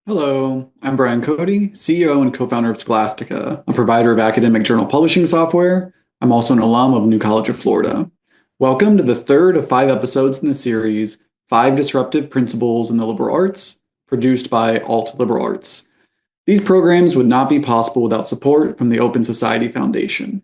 Hello, I'm Brian Cody, CEO and co-founder of Scholastica, a provider of academic journal publishing software. I'm also an alum of New College of Florida. Welcome to the third of 5 episodes in the series, 5 Disruptive Principles in the Liberal Arts, produced by Alt Liberal Arts. These programs would not be possible without support from the Open Society Foundation.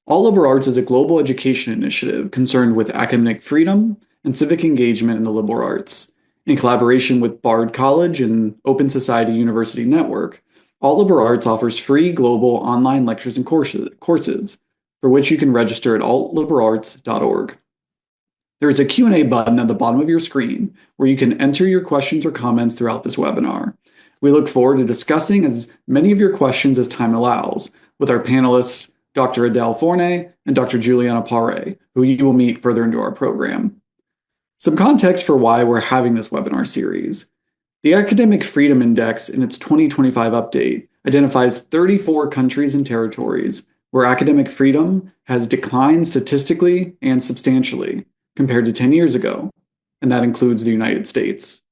Alt Liberal Arts is a global education initiative concerned with academic freedom and civic engagement in the liberal arts. In collaboration with Bard College and Open Society University Network, Alt Liberal Arts offers free global online lectures and courses, for which you can register at altliberalarts.org. There is a Q&A button at the bottom of your screen where you can enter your questions or comments throughout this webinar. We look forward to discussing as many of your questions as time allows with our panelists, Dr. Adele Fournet and Dr. Juliana Paré, who you will meet further into our program. Some context for why we're having this webinar series. The Academic Freedom Index in its 2025 update identifies 34 countries and territories where academic freedom has declined statistically and substantially compared to 10 years ago, and that includes the United States.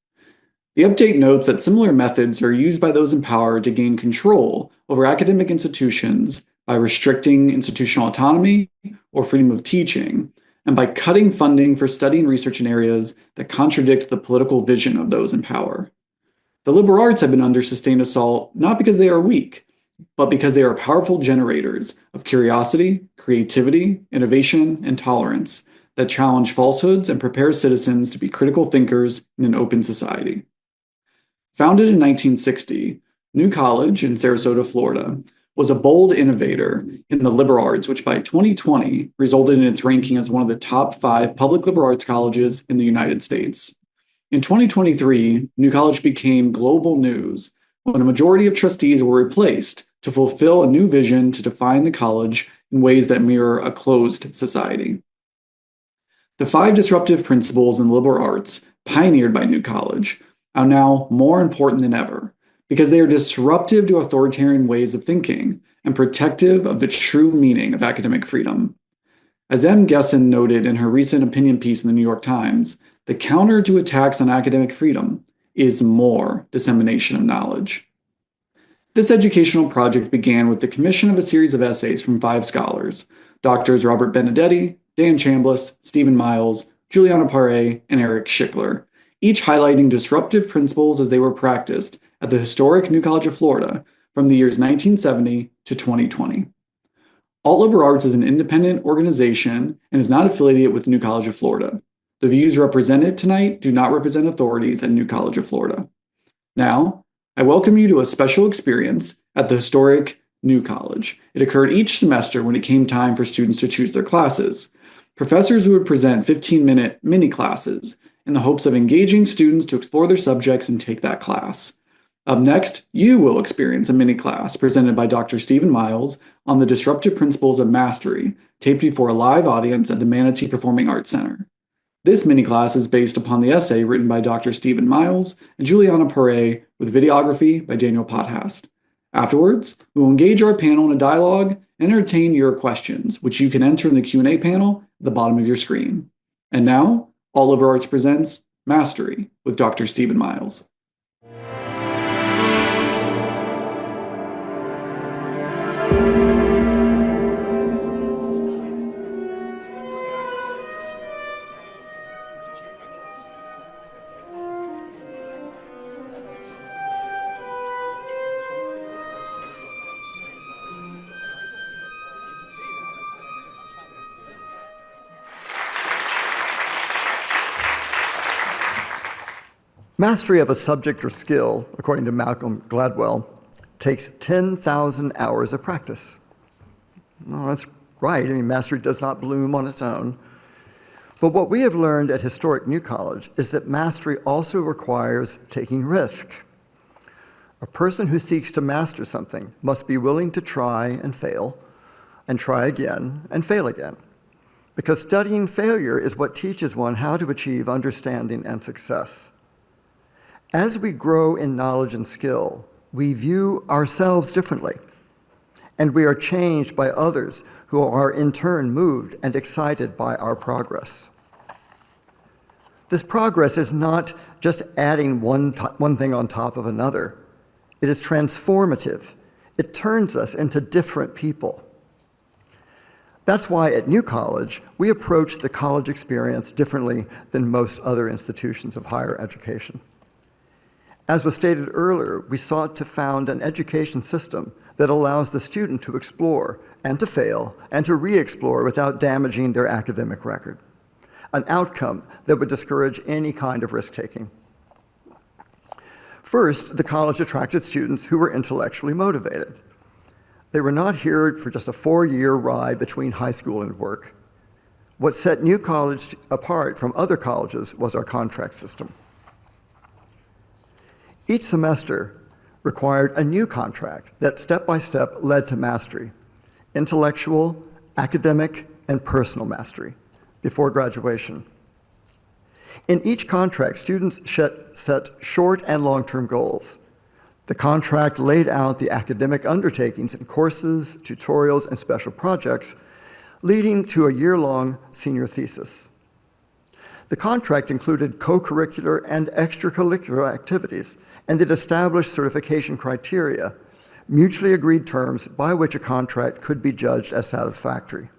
The update notes that similar methods are used by those in power to gain control over academic institutions by restricting institutional autonomy or freedom of teaching, and by cutting funding for study and research in areas that contradict the political vision of those in power. The liberal arts have been under sustained assault not because they are weak, but because they are powerful generators of curiosity, creativity, innovation, and tolerance that challenge falsehoods and prepare citizens to be critical thinkers in an open society. Founded in 1960, New College in Sarasota, Florida, was a bold innovator in the liberal arts, which by 2020 resulted in its ranking as one of the top 5 public liberal arts colleges in the United States. In 2023, New College became global news when a majority of trustees were replaced to fulfill a new vision to define the college in ways that mirror a closed society. The 5 disruptive principles in liberal arts, pioneered by New College, are now more important than ever, because they are disruptive to authoritarian ways of thinking and protective of the true meaning of academic freedom. As M. Gesson noted in her recent opinion piece in the New York Times, the counter to attacks on academic freedom is more dissemination of knowledge. This educational project began with the commission of a series of essays from 5 scholars, Doctors Robert Benedetti, Dan Chambliss, Stephen Miles, Juliana Paré, and Eric Schickler, each highlighting disruptive principles as they were practiced at the historic New College of Florida from the years 1970 to 2020. Alt Liberal Arts is an independent organization and is not affiliated with New College of Florida. The views represented tonight do not represent authorities at New College of Florida. Now, I welcome you to a special experience at the historic New College. It occurred each semester when it came time for students to choose their classes. Professors would present 15-minute mini classes in the hopes of engaging students to explore their subjects and take that class. Up next, you will experience a mini class presented by Dr. Stephen Miles on the disruptive principles of mastery, taped before a live audience at the Manatee Performing Arts Center. This mini class is based upon the essay written by Dr. Stephen Miles and Juliana Paré with videography by Daniel Podhast. Afterwards, we will engage our panel in a dialogue and entertain your questions, which you can enter in the Q&A panel at the bottom of your screen. And now, Alt Liberal Arts presents Mastery with Dr. Stephen Miles. Mastery of a subject or skill, according to Malcolm Gladwell, takes 10,000 hours of practice. Well, that's right. I mean, mastery does not bloom on its own. But what we have learned at historic New College is that mastery also requires taking risk. A person who seeks to master something must be willing to try and try again, and fail again. Because studying failure is what teaches one how to achieve understanding and success. As we grow in knowledge and skill, we view ourselves differently, and we are changed by others who are in turn moved and excited by our progress. This progress is not just adding one thing on top of another. It is transformative. It turns us into different people. That's why at New College, we approach the college experience differently than most other institutions of higher education. As was stated earlier, we sought to found an education system that allows the student to explore and to fail and to re-explore without damaging their academic record, an outcome that would discourage any kind of risk-taking. First, the college attracted students who were intellectually motivated. They were not here for just a 4-year ride between high school and work. What set New College apart from other colleges was our contract system. Each semester required a new contract that step-by-step led to mastery, intellectual, academic, and personal mastery before graduation. In each contract, students set short and long-term goals. The contract laid out the academic undertakings in courses, tutorials, and special projects, leading to a year-long senior thesis. The contract included co-curricular and extracurricular activities, and it established certification criteria, mutually agreed terms by which a contract could be judged as satisfactory.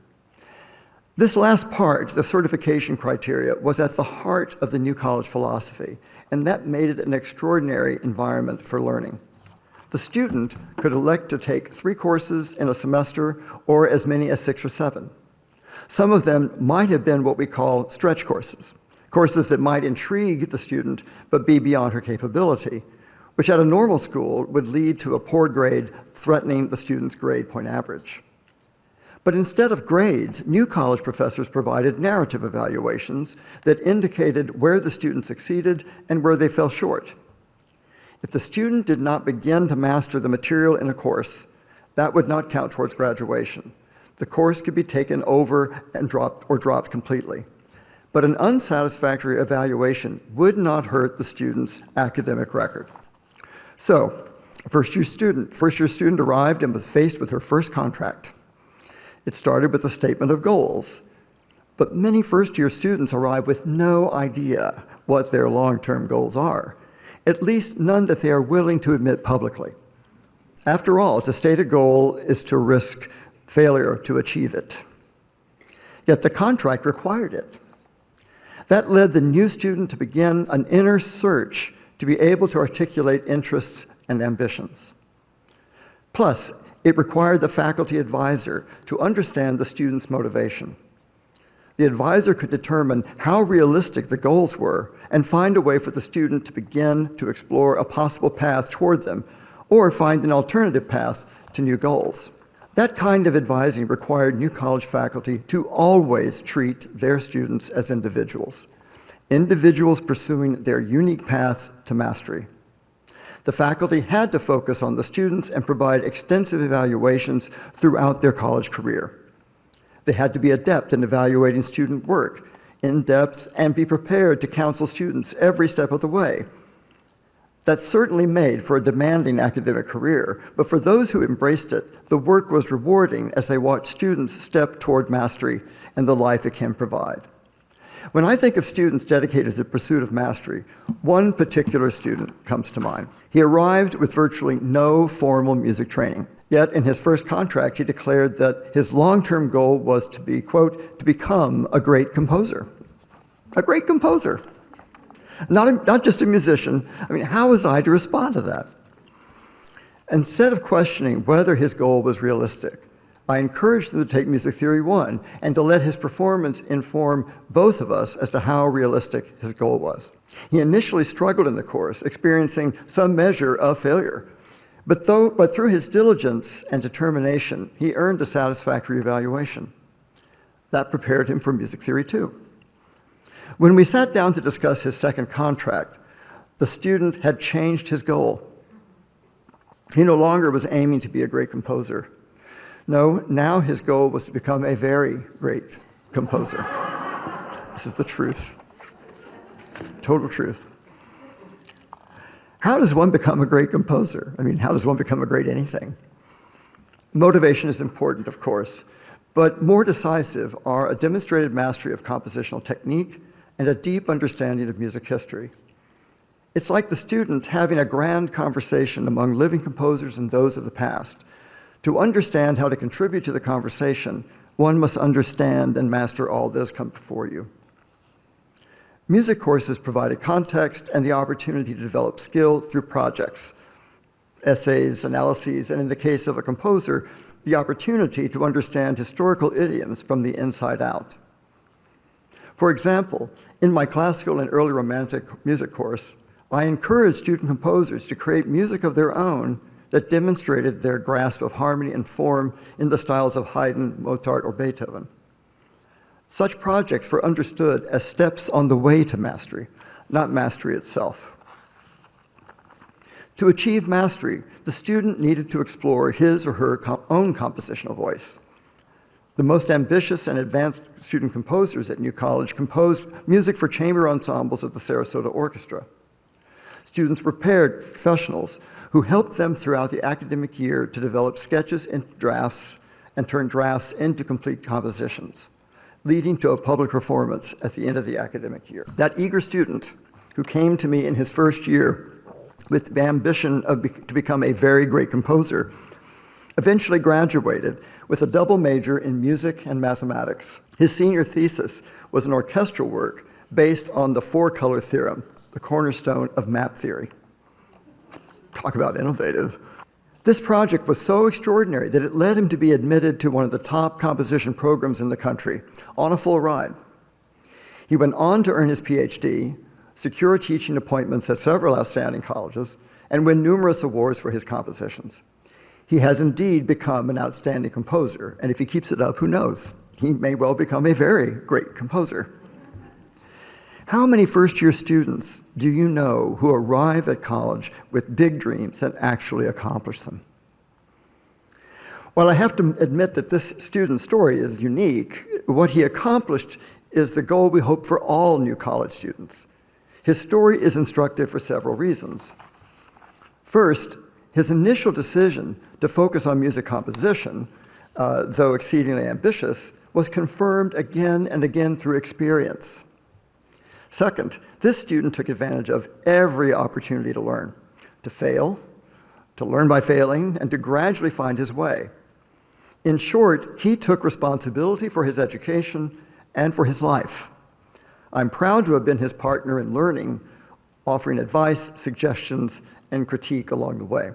This last part, the certification criteria, was at the heart of the New College philosophy, and that made it an extraordinary environment for learning. The student could elect to take 3 courses in a semester or as many as 6 or 7. Some of them might have been what we call stretch courses, courses that might intrigue the student but be beyond her capability, which at a normal school would lead to a poor grade threatening the student's grade point average. But instead of grades, New College professors provided narrative evaluations that indicated where the student succeeded and where they fell short. If the student did not begin to master the material in a course, that would not count towards graduation. The course could be taken over and dropped completely. But an unsatisfactory evaluation would not hurt the student's academic record. So, a first-year student arrived and was faced with her first contract. It started with a statement of goals, but many first-year students arrive with no idea what their long-term goals are, at least none that they are willing to admit publicly. After all, to state a goal is to risk failure to achieve it. Yet the contract required it. That led the new student to begin an inner search to be able to articulate interests and ambitions. Plus, it required the faculty advisor to understand the student's motivation. The advisor could determine how realistic the goals were and find a way for the student to begin to explore a possible path toward them or find an alternative path to new goals. That kind of advising required New College faculty to always treat their students as individuals pursuing their unique path to mastery. The faculty had to focus on the students and provide extensive evaluations throughout their college career. They had to be adept in evaluating student work in depth and be prepared to counsel students every step of the way. That certainly made for a demanding academic career, but for those who embraced it, the work was rewarding as they watched students step toward mastery and the life it can provide. When I think of students dedicated to the pursuit of mastery, one particular student comes to mind. He arrived with virtually no formal music training. Yet in his first contract, he declared that his long-term goal was to be, quote, to become a great composer. A great composer. Not just a musician. I mean, how was I to respond to that? Instead of questioning whether his goal was realistic, I encouraged him to take Music Theory 1 and to let his performance inform both of us as to how realistic his goal was. He initially struggled in the course, experiencing some measure of failure. But through his diligence and determination, he earned a satisfactory evaluation. That prepared him for Music Theory 2. When we sat down to discuss his second contract, the student had changed his goal. He no longer was aiming to be a great composer. No, now his goal was to become a very great composer. This is the truth, total truth. How does one become a great composer? I mean, how does one become a great anything? Motivation is important, of course, but more decisive are a demonstrated mastery of compositional technique and a deep understanding of music history. It's like the student having a grand conversation among living composers and those of the past. To understand how to contribute to the conversation, one must understand and master all that has come before you. Music courses provide a context and the opportunity to develop skill through projects, essays, analyses, and in the case of a composer, the opportunity to understand historical idioms from the inside out. For example, in my classical and early romantic music course, I encouraged student composers to create music of their own that demonstrated their grasp of harmony and form in the styles of Haydn, Mozart, or Beethoven. Such projects were understood as steps on the way to mastery, not mastery itself. To achieve mastery, the student needed to explore his or her own compositional voice. The most ambitious and advanced student composers at New College composed music for chamber ensembles of the Sarasota Orchestra. Students were paired professionals who helped them throughout the academic year to develop sketches into drafts and turn drafts into complete compositions, leading to a public performance at the end of the academic year. That eager student who came to me in his first year with the ambition to become a very great composer eventually graduated with a double major in music and mathematics. His senior thesis was an orchestral work based on the four-color theorem, the cornerstone of map theory. Talk about innovative. This project was so extraordinary that it led him to be admitted to one of the top composition programs in the country on a full ride. He went on to earn his PhD, secure teaching appointments at several outstanding colleges, and win numerous awards for his compositions. He has indeed become an outstanding composer, and if he keeps it up, who knows? He may well become a very great composer. How many first-year students do you know who arrive at college with big dreams and actually accomplish them? While I have to admit that this student's story is unique, what he accomplished is the goal we hope for all new college students. His story is instructive for several reasons. First, his initial decision to focus on music composition, though exceedingly ambitious, was confirmed again and again through experience. Second, this student took advantage of every opportunity to learn, to fail, to learn by failing, and to gradually find his way. In short, he took responsibility for his education and for his life. I'm proud to have been his partner in learning, offering advice, suggestions, and critique along the way.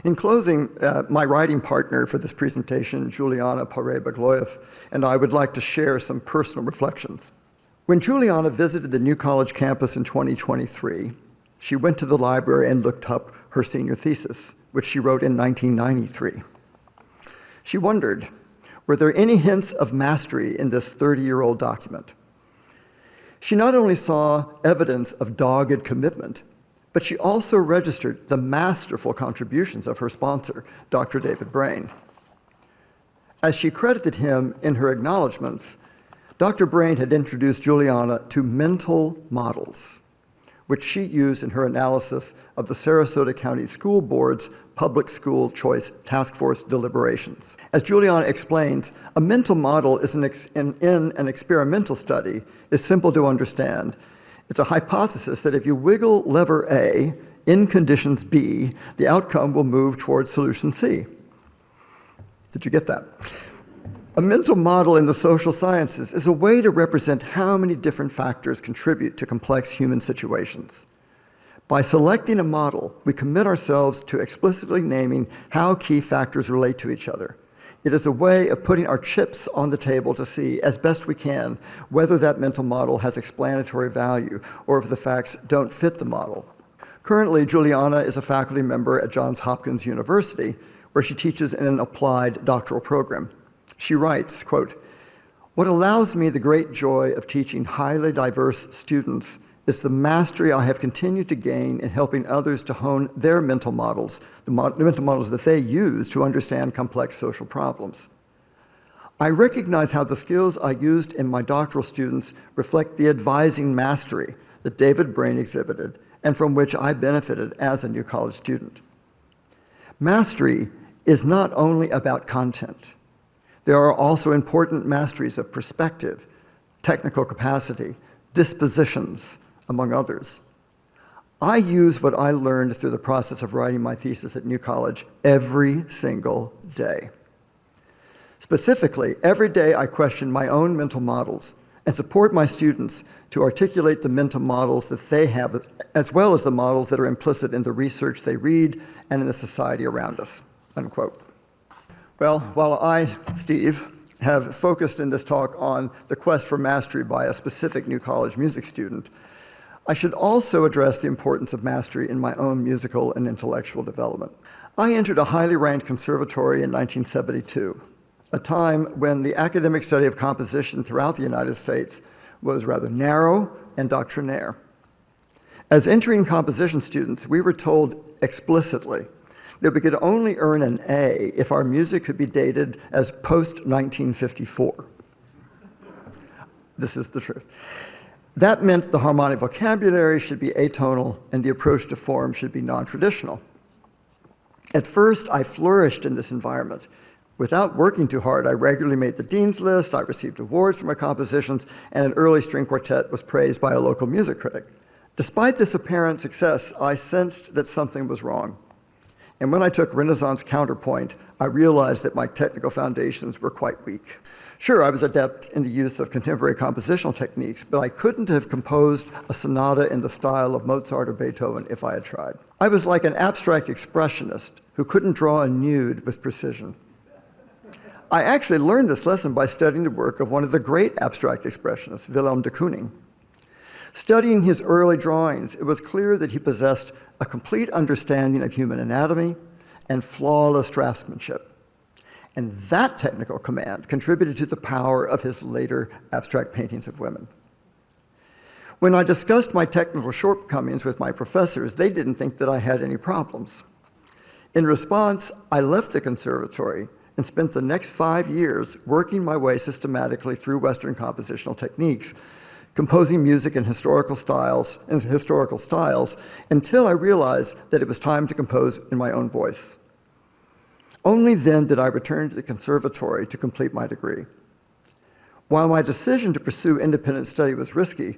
In closing, my writing partner for this presentation, Juliana Paré-Blagoev, and I would like to share some personal reflections. When Juliana visited the New College campus in 2023, she went to the library and looked up her senior thesis, which she wrote in 1993. She wondered, were there any hints of mastery in this 30-year-old document? She not only saw evidence of dogged commitment, but she also registered the masterful contributions of her sponsor, Dr. David Brain. As she credited him in her acknowledgments, Dr. Brain had introduced Juliana to mental models, which she used in her analysis of the Sarasota County School Board's Public School Choice Task Force deliberations. As Juliana explains, a mental model is in an experimental study is simple to understand. It's a hypothesis that if you wiggle lever A in conditions B, the outcome will move towards solution C. Did you get that? A mental model in the social sciences is a way to represent how many different factors contribute to complex human situations. By selecting a model, we commit ourselves to explicitly naming how key factors relate to each other. It is a way of putting our chips on the table to see, as best we can, whether that mental model has explanatory value or if the facts don't fit the model. Currently, Juliana is a faculty member at Johns Hopkins University, where she teaches in an applied doctoral program. She writes, quote, "What allows me the great joy of teaching highly diverse students is the mastery I have continued to gain in helping others to hone their mental models, the mental models that they use to understand complex social problems. I recognize how the skills I used in my doctoral students reflect the advising mastery that David Brain exhibited and from which I benefited as a New College student. Mastery is not only about content. There are also important masteries of perspective, technical capacity, dispositions, among others. I use what I learned through the process of writing my thesis at New College every single day. Specifically, every day I question my own mental models and support my students to articulate the mental models that they have, as well as the models that are implicit in the research they read and in the society around us, unquote. Well, while I, Steve, have focused in this talk on the quest for mastery by a specific New College music student, I should also address the importance of mastery in my own musical and intellectual development. I entered a highly ranked conservatory in 1972, a time when the academic study of composition throughout the United States was rather narrow and doctrinaire. As entering composition students, we were told explicitly that we could only earn an A if our music could be dated as post-1954. This is the truth. That meant the harmonic vocabulary should be atonal and the approach to form should be non-traditional. At first, I flourished in this environment. Without working too hard, I regularly made the dean's list, I received awards for my compositions, and an early string quartet was praised by a local music critic. Despite this apparent success, I sensed that something was wrong. And when I took Renaissance counterpoint, I realized that my technical foundations were quite weak. Sure, I was adept in the use of contemporary compositional techniques, but I couldn't have composed a sonata in the style of Mozart or Beethoven if I had tried. I was like an abstract expressionist who couldn't draw a nude with precision. I actually learned this lesson by studying the work of one of the great abstract expressionists, Willem de Kooning. Studying his early drawings, it was clear that he possessed a complete understanding of human anatomy and flawless draftsmanship. And that technical command contributed to the power of his later abstract paintings of women. When I discussed my technical shortcomings with my professors, they didn't think that I had any problems. In response, I left the conservatory and spent the next 5 years working my way systematically through Western compositional techniques, composing music in historical styles, until I realized that it was time to compose in my own voice. Only then did I return to the conservatory to complete my degree. While my decision to pursue independent study was risky,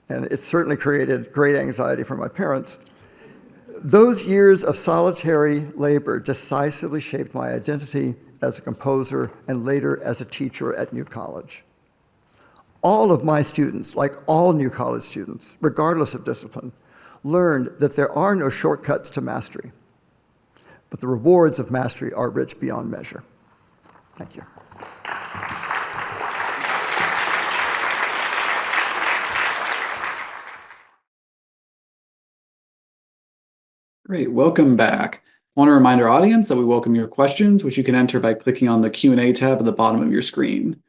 and it certainly created great anxiety for my parents, those years of solitary labor decisively shaped my identity as a composer and later as a teacher at New College. All of my students, like all New College students, regardless of discipline, learned that there are no shortcuts to mastery, but the rewards of mastery are rich beyond measure. Thank you. Great, welcome back. I want to remind our audience that we welcome your questions, which you can enter by clicking on the Q&A tab at the bottom of your screen.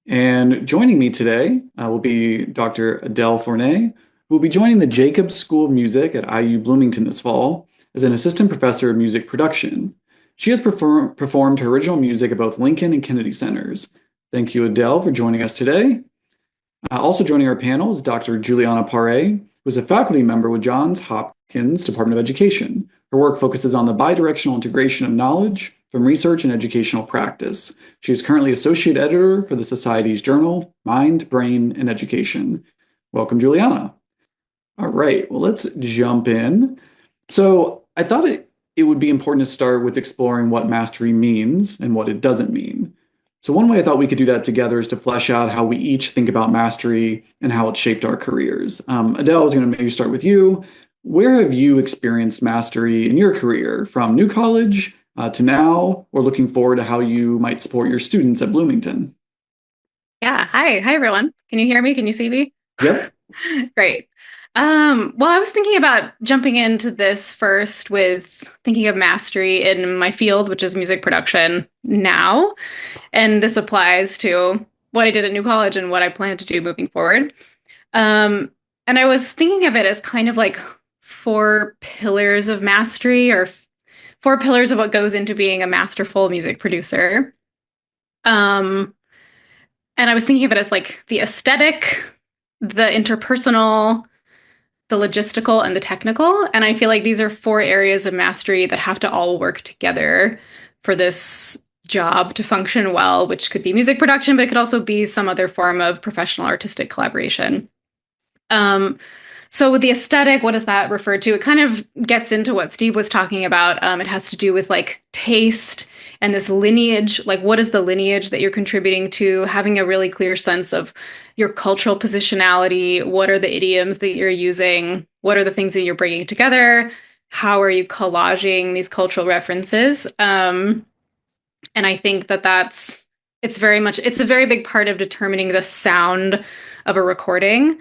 And joining me today will be Dr. Adele Fournet, who will be joining the Jacobs School of Music at IU Bloomington this fall as an assistant professor of music production. She has performed her original music at both Lincoln and Kennedy Centers. Thank you, Adele, for joining us today. Also joining our panel is Dr. Juliana Paré, who is a faculty member with Johns Hopkins Department of Education. Her work focuses on the bidirectional integration of knowledge from research and educational practice. She is currently associate editor for the Society's journal, Mind, Brain, and Education. Welcome, Juliana. All right, well, let's jump in. So I thought it would be important to start with exploring what mastery means and what it doesn't mean. So one way I thought we could do that together is to flesh out how we each think about mastery and how it shaped our careers. Adele, I was going to maybe start with you. Where have you experienced mastery in your career, from New College to now, or looking forward to how you might support your students at Bloomington? Yeah. Hi, everyone. Can you hear me? Can you see me? Yep. Great. Well, I was thinking about jumping into this first with thinking of mastery in my field, which is music production now. And this applies to what I did at New College and what I plan to do moving forward. And I was thinking of it as kind of like 4 pillars of mastery, or 4 pillars of what goes into being a masterful music producer. And I was thinking of it as like the aesthetic, the interpersonal, the logistical, and the technical. And I feel like these are 4 areas of mastery that have to all work together for this job to function well, which could be music production, but it could also be some other form of professional artistic collaboration. So with the aesthetic, what does that refer to? It kind of gets into what Steve was talking about. It has to do with like taste and this lineage, like what is the lineage that you're contributing to, having a really clear sense of your cultural positionality, what are the idioms that you're using, what are the things that you're bringing together, how are you collaging these cultural references. And I think that it's a very big part of determining the sound of a recording.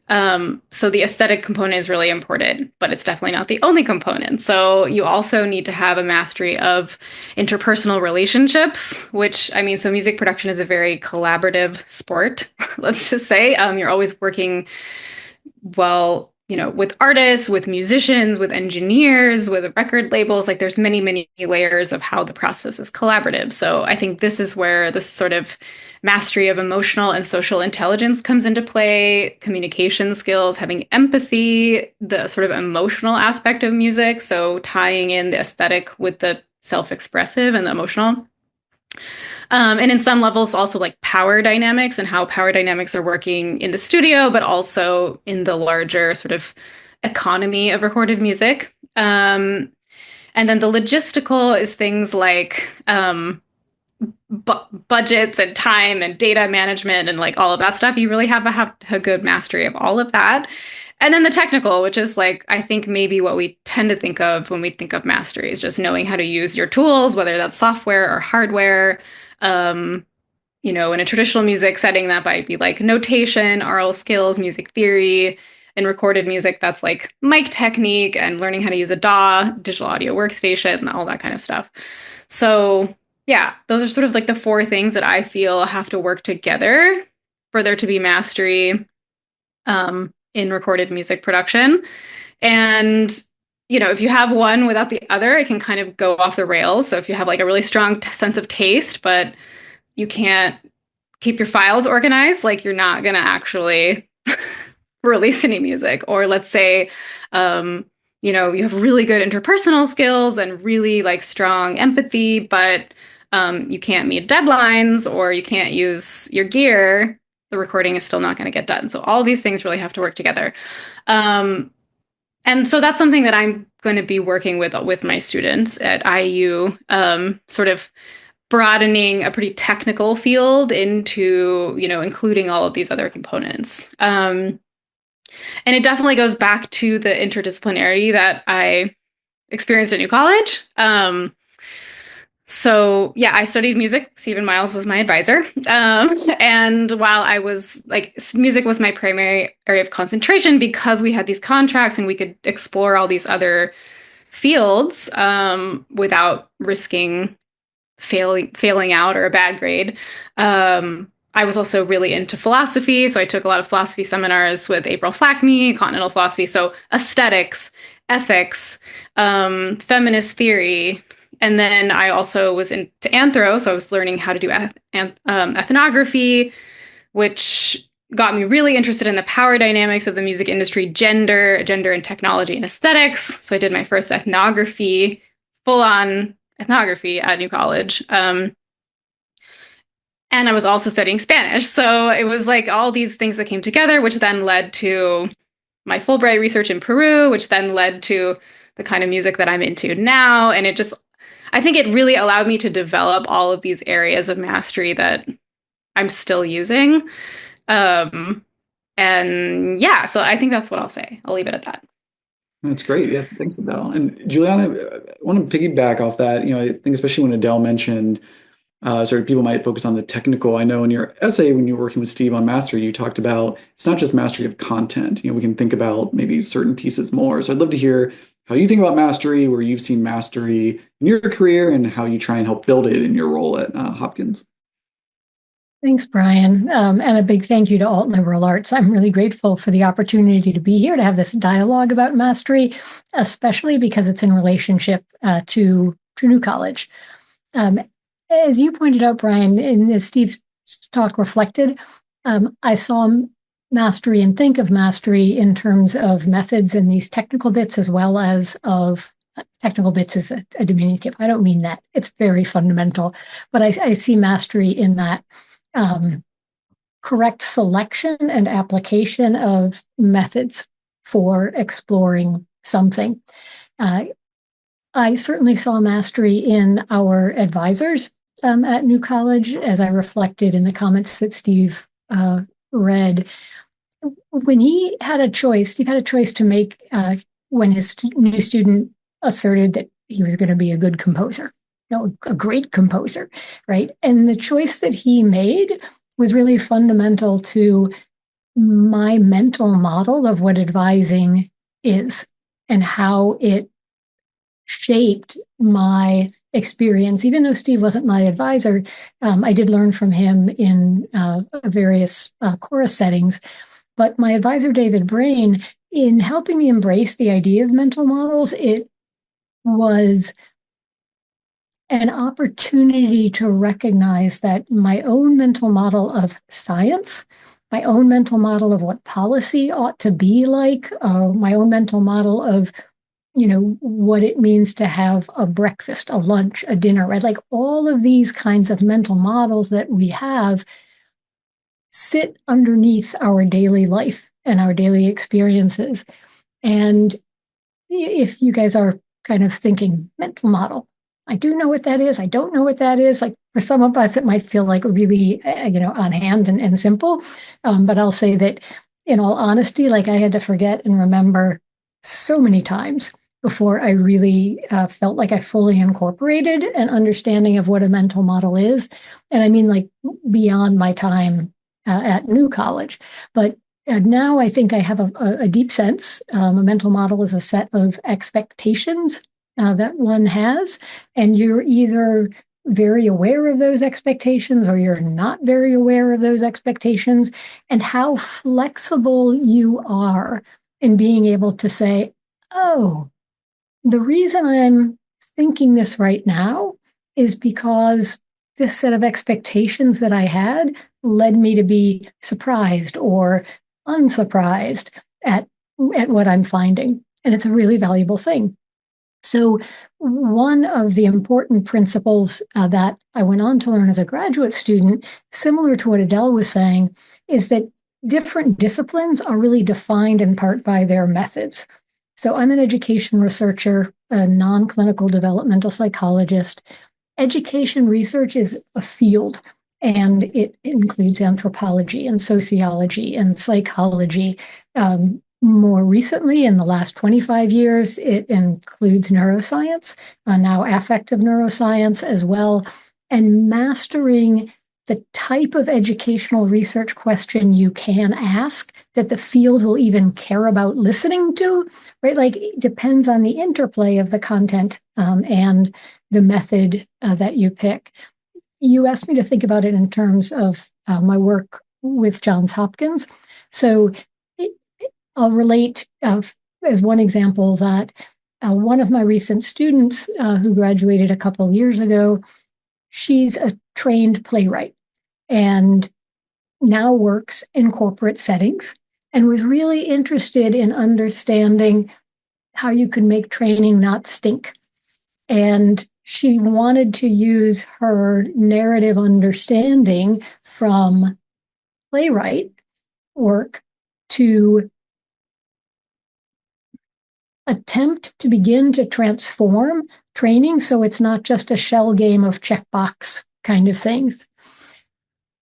So the aesthetic component is really important, but it's definitely not the only component. So you also need to have a mastery of interpersonal relationships, which, I mean, so music production is a very collaborative sport, let's just say. You're always working, well, with artists, with musicians, with engineers, with record labels. Like there's many, many layers of how the process is collaborative. So I think this is where this sort of mastery of emotional and social intelligence comes into play, communication skills, having empathy, the sort of emotional aspect of music. So tying in the aesthetic with the self-expressive and the emotional. And in some levels, also like power dynamics and how power dynamics are working in the studio, but also in the larger sort of economy of recorded music. And then the logistical is things like budgets and time and data management and like all of that stuff. You really have to have a good mastery of all of that. And then the technical, which is like, I think maybe what we tend to think of when we think of mastery is just knowing how to use your tools, whether that's software or hardware. In a traditional music setting, that might be like notation, aural skills, music theory. In recorded music, that's like mic technique and learning how to use a DAW, digital audio workstation, and all that kind of stuff. So yeah, those are sort of like the four things that I feel have to work together for there to be mastery in recorded music production. And, if you have one without the other, it can kind of go off the rails. So if you have like a really strong sense of taste, but you can't keep your files organized, like you're not going to actually release any music. Or let's say, you have really good interpersonal skills and really like strong empathy, but you can't meet deadlines or you can't use your gear, the recording is still not going to get done. So all these things really have to work together. And so that's something that I'm going to be working with my students at IU, sort of broadening a pretty technical field into, including all of these other components. And it definitely goes back to the interdisciplinarity that I experienced at New College. So yeah, I studied music. Stephen Miles was my advisor. And while I was like, music was my primary area of concentration because we had these contracts and we could explore all these other fields without risking failing out or a bad grade. I was also really into philosophy. So I took a lot of philosophy seminars with April Flackney, continental philosophy. So aesthetics, ethics, feminist theory. And then I also was into anthro, so I was learning how to do ethnography, which got me really interested in the power dynamics of the music industry, gender and technology and aesthetics. So I did my first ethnography, full-on ethnography at New College. And I was also studying Spanish. So it was like all these things that came together, which then led to my Fulbright research in Peru, which then led to the kind of music that I'm into now. And I think it really allowed me to develop all of these areas of mastery that I'm still using. And yeah, so I think that's what I'll say. I'll leave it at that. That's great. Yeah, thanks, Adele. And Juliana, I want to piggyback off that. I think especially when Adele mentioned sort of people might focus on the technical. I know in your essay, when you were working with Steve on mastery, you talked about it's not just mastery of content. We can think about maybe certain pieces more. So I'd love to hear how you think about mastery, where you've seen mastery in your career, and how you try and help build it in your role at Hopkins. Thanks, Brian. And a big thank you to Alt Liberal Arts. I'm really grateful for the opportunity to be here to have this dialogue about mastery, especially because it's in relationship to New College. As you pointed out, Brian, and as Steve's talk reflected, I saw mastery and think of mastery in terms of methods and these technical bits as well as of technical bits is a diminutive. I don't mean that. It's very fundamental. But I see mastery in that correct selection and application of methods for exploring something. I certainly saw mastery in our advisors at New College, as I reflected in the comments that Steve read. When he had a choice, Steve had a choice to make when his new student asserted that he was going to be a good composer, a great composer, right? And the choice that he made was really fundamental to my mental model of what advising is and how it shaped my experience. Even though Steve wasn't my advisor, I did learn from him in various chorus settings. But my advisor, David Brain, in helping me embrace the idea of mental models, it was an opportunity to recognize that my own mental model of science, my own mental model of what policy ought to be like, my own mental model of what it means to have a breakfast, a lunch, a dinner, right? Like all of these kinds of mental models that we have sit underneath our daily life and our daily experiences. And if you guys are kind of thinking mental model, I do know what that is. I don't know what that is. Like for some of us, it might feel like really, on hand and simple. But I'll say that in all honesty, like I had to forget and remember so many times before I really felt like I fully incorporated an understanding of what a mental model is. And I mean, like beyond my time at New College. But now I think I have a deep sense. A mental model is a set of expectations that one has, and you're either very aware of those expectations or you're not very aware of those expectations, and how flexible you are in being able to say, oh, the reason I'm thinking this right now is because this set of expectations that I had led me to be surprised or unsurprised at what I'm finding. And it's a really valuable thing. So one of the important principles that I went on to learn as a graduate student, similar to what Adele was saying, is that different disciplines are really defined in part by their methods. So I'm an education researcher, a non-clinical developmental psychologist. Education research is a field, and it includes anthropology and sociology and psychology. More recently, in the last 25 years, it includes neuroscience, now affective neuroscience as well, and mastering the type of educational research question you can ask that the field will even care about listening to, right? Like it depends on the interplay of the content and the method that you pick. You asked me to think about it in terms of my work with Johns Hopkins. So I'll relate as one example that one of my recent students who graduated a couple of years ago, she's a trained playwright and now works in corporate settings and was really interested in understanding how you could make training not stink. And she wanted to use her narrative understanding from playwright work to attempt to begin to transform training so it's not just a shell game of checkbox kind of things.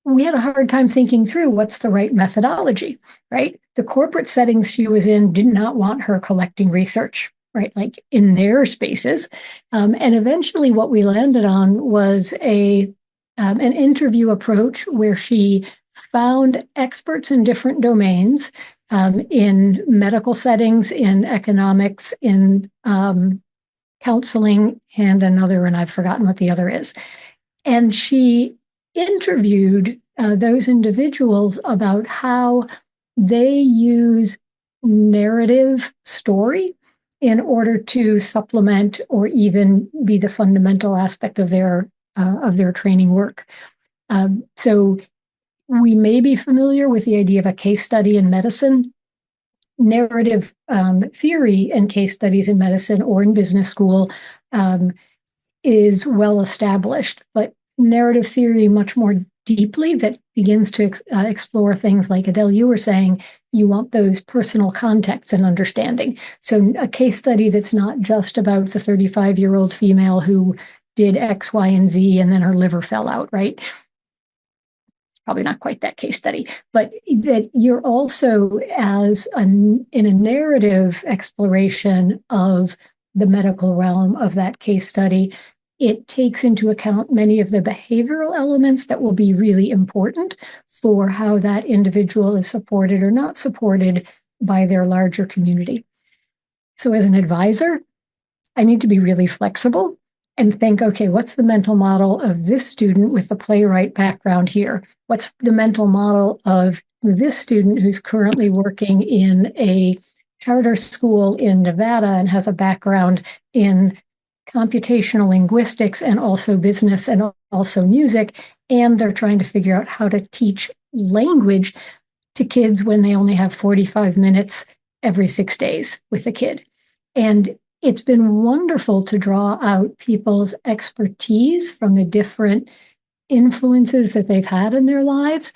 We had a hard time thinking through what's the right methodology, right? The corporate settings she was in did not want her collecting research, right? Like in their spaces. And eventually what we landed on was an interview approach where she found experts in different domains, in medical settings, in economics, in counseling, and another, and I've forgotten what the other is. And she interviewed those individuals about how they use narrative story in order to supplement or even be the fundamental aspect of their training work. So we may be familiar with the idea of a case study in medicine. narrative theory and case studies in medicine or in business school is well established, but narrative theory much more deeply that begins to explore things like Adele, you were saying, you want those personal contexts and understanding. So a case study that's not just about the 35-year-old female who did X, Y, and Z, and then her liver fell out, right? Probably not quite that case study, but that you're also in a narrative exploration of the medical realm of that case study, it takes into account many of the behavioral elements that will be really important for how that individual is supported or not supported by their larger community. So as an advisor, I need to be really flexible and think, okay, what's the mental model of this student with the playwright background here? What's the mental model of this student who's currently working in a charter school in Nevada and has a background in computational linguistics and also business and also music, and they're trying to figure out how to teach language to kids when they only have 45 minutes every 6 days with a kid. And it's been wonderful to draw out people's expertise from the different influences that they've had in their lives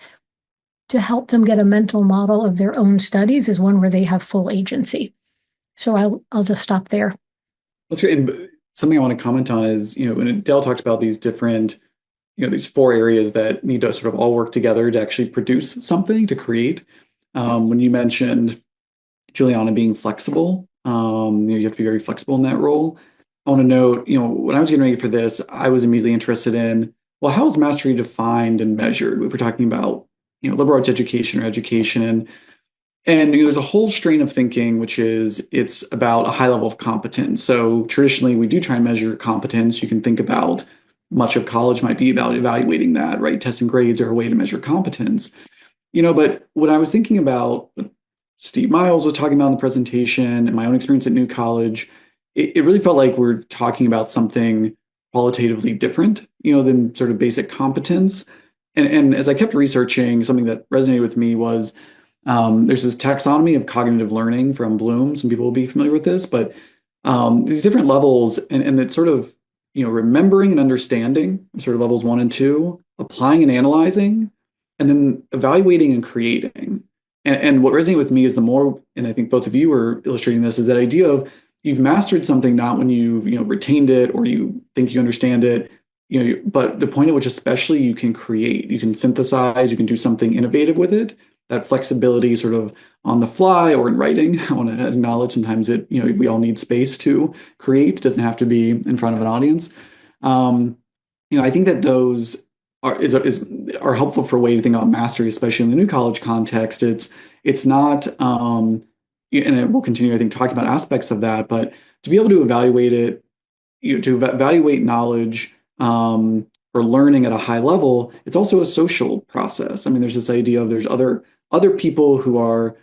to help them get a mental model of their own studies as one where they have full agency. So I'll just stop there. That's great. And something I want to comment on is, when Adele talked about these different, these 4 areas that need to sort of all work together to actually produce something, to create. When you mentioned Juliana being flexible, you have to be very flexible in that role. I want to note, when I was getting ready for this, I was immediately interested in, well, how is mastery defined and measured? If we're talking about, liberal arts education or education, and there's a whole strain of thinking, which is it's about a high level of competence. So traditionally, we do try and measure competence. You can think about much of college might be about evaluating that, right? Tests and grades are a way to measure competence. But when I was thinking about what Steve Miles was talking about in the presentation and my own experience at New College, it really felt like we're talking about something qualitatively different, than sort of basic competence. And as I kept researching, something that resonated with me was there's this taxonomy of cognitive learning from Bloom. Some people will be familiar with this, but these different levels, and it's sort of, remembering and understanding, sort of levels 1 and 2, applying and analyzing, and then evaluating and creating. And what resonated with me is the more, and I think both of you were illustrating this, is that idea of you've mastered something not when you've retained it or you think you understand it, but the point at which especially you can create, you can synthesize, you can do something innovative with it. That flexibility sort of on the fly or in writing. I want to acknowledge sometimes we all need space to create. It doesn't have to be in front of an audience. I think that those are helpful for a way to think about mastery, especially in the New College context. It's not, and we'll continue, I think, talking about aspects of that, but to be able to evaluate it, to evaluate knowledge, or learning at a high level, it's also a social process. I mean, there's this idea of there's other people who are,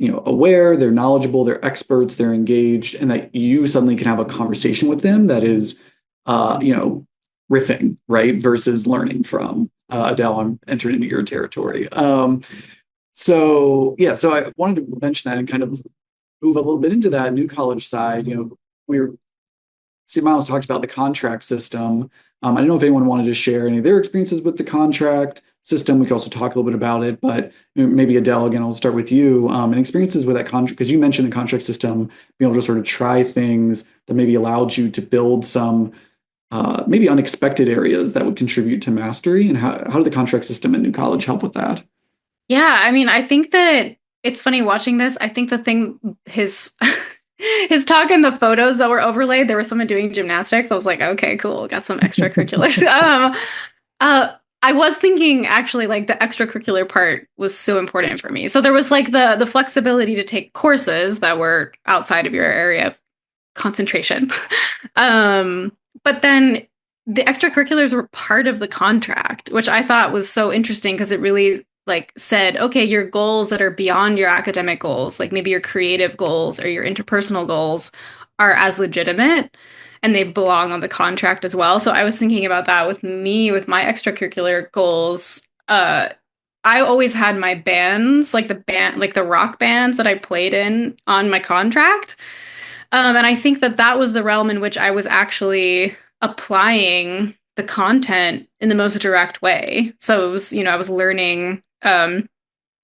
aware, they're knowledgeable, they're experts, they're engaged, and that you suddenly can have a conversation with them that is, riffing, right, versus learning from. Adele, I'm entering into your territory. So I wanted to mention that and kind of move a little bit into that New College side. Steve Miles talked about the contract system. I don't know if anyone wanted to share any of their experiences with the contract system. We could also talk a little bit about it, but maybe Adele, again, I'll start with you, and experiences with that contract, because you mentioned the contract system, being able to sort of try things that maybe allowed you to build some maybe unexpected areas that would contribute to mastery. And how did the contract system at New College help with that? Yeah, I mean, I think that it's funny watching this. I think the thing, his his talk and the photos that were overlaid, there was someone doing gymnastics. I was like, okay, cool, got some extracurriculars. I was thinking actually like the extracurricular part was so important for me. So there was like the flexibility to take courses that were outside of your area of concentration. But then the extracurriculars were part of the contract, which I thought was so interesting because it really like said, okay, your goals that are beyond your academic goals, like maybe your creative goals or your interpersonal goals are as legitimate and they belong on the contract as well. So I was thinking about that with me, with my extracurricular goals. I always had my bands, like the rock bands that I played in on my contract. And I think that that was the realm in which I was actually applying the content in the most direct way. So it was, I was learning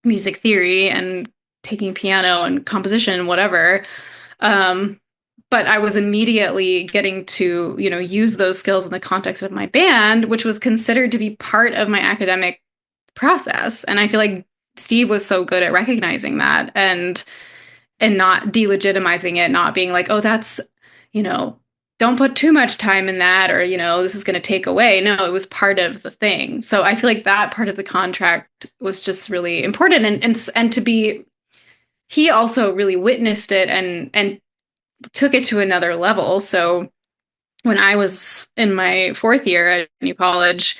music theory and taking piano and composition and whatever. Um, but I was immediately getting to, use those skills in the context of my band, which was considered to be part of my academic process. And I feel like Steve was so good at recognizing that and not delegitimizing it, not being like, oh, that's, you know, don't put too much time in that, or, this is going to take away. No, it was part of the thing. So I feel like that part of the contract was just really important. And to be, he also really witnessed it and took it to another level. So when I was in my fourth year at New College,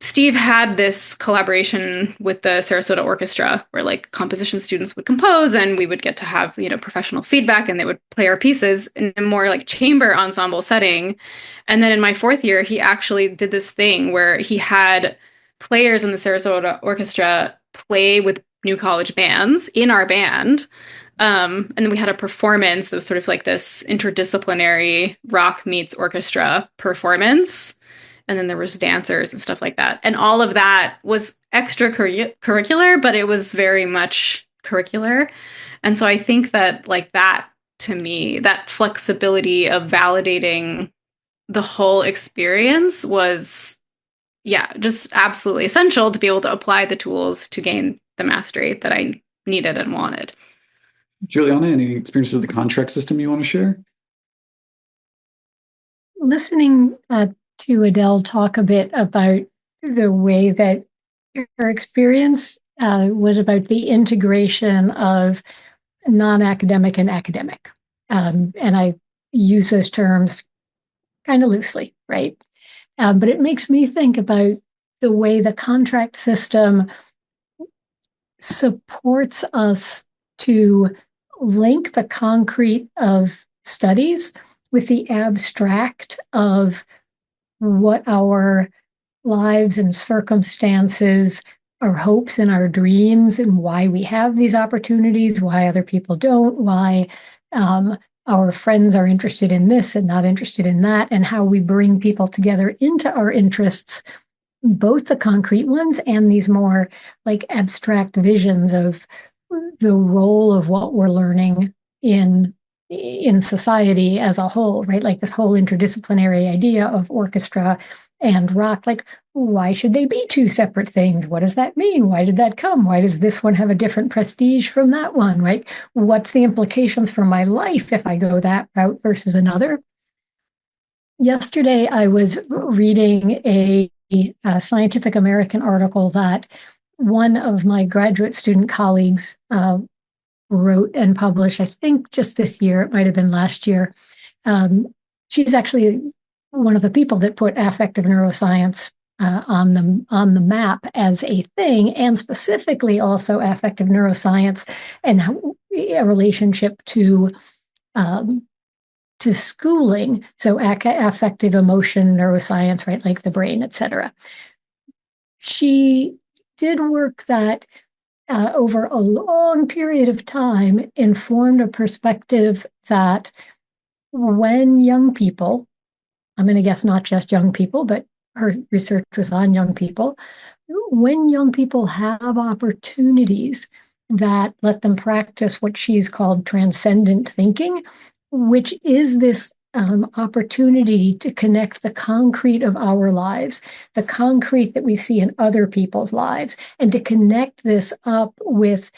Steve had this collaboration with the Sarasota Orchestra where like composition students would compose and we would get to have, professional feedback and they would play our pieces in a more like chamber ensemble setting. And then in my fourth year, he actually did this thing where he had players in the Sarasota Orchestra play with New College bands in our band. And then we had a performance that was sort of like this interdisciplinary rock meets orchestra performance. And then there was dancers and stuff like that. And all of that was extracurricular, but it was very much curricular. And so I think that like that to me, that flexibility of validating the whole experience was, yeah, just absolutely essential to be able to apply the tools to gain the mastery that I needed and wanted. Juliana, any experience with the contract system you want to share? Listening to Adele talk a bit about the way that her experience was about the integration of non-academic and academic. And I use those terms kind of loosely, right? But it makes me think about the way the contract system supports us to link the concrete of studies with the abstract of what our lives and circumstances, our hopes and our dreams, and why we have these opportunities, why other people don't, why our friends are interested in this and not interested in that, and how we bring people together into our interests, both the concrete ones and these more like abstract visions of the role of what we're learning in society as a whole, right? Like this whole interdisciplinary idea of orchestra and rock, like why should they be two separate things? What does that mean? Why did that come? Why does this one have a different prestige from that one, right? What's the implications for my life if I go that route versus another? Yesterday, I was reading a Scientific American article that one of my graduate student colleagues wrote and published, I think just this year, it might have been last year. She's actually one of the people that put affective neuroscience on the map as a thing, and specifically also affective neuroscience and a relationship to schooling. So affective emotion neuroscience, right, like the brain, et cetera. She did work that over a long period of time informed a perspective that when young people, I'm going to guess not just young people, but her research was on young people, when young people have opportunities that let them practice what she's called transcendent thinking, which is this opportunity to connect the concrete of our lives, the concrete that we see in other people's lives, and to connect this up with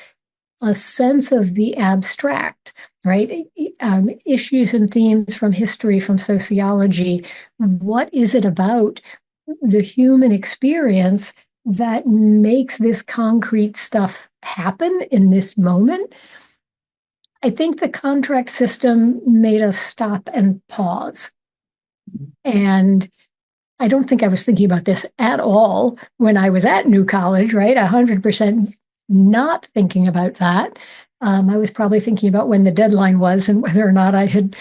a sense of the abstract, right? Issues and themes from history, from sociology. What is it about the human experience that makes this concrete stuff happen in this moment? I think the contract system made us stop and pause. And I don't think I was thinking about this at all when I was at New College, right? 100% not thinking about that. I was probably thinking about when the deadline was and whether or not I had,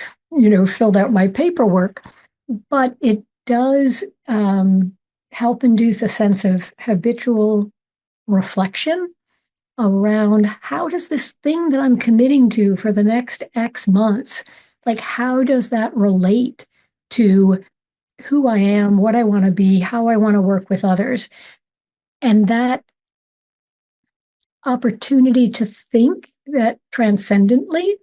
filled out my paperwork. But it does help induce a sense of habitual reflection around how does this thing that I'm committing to for the next X months, like how does that relate to who I am, what I want to be, how I want to work with others? And that opportunity to think that transcendently,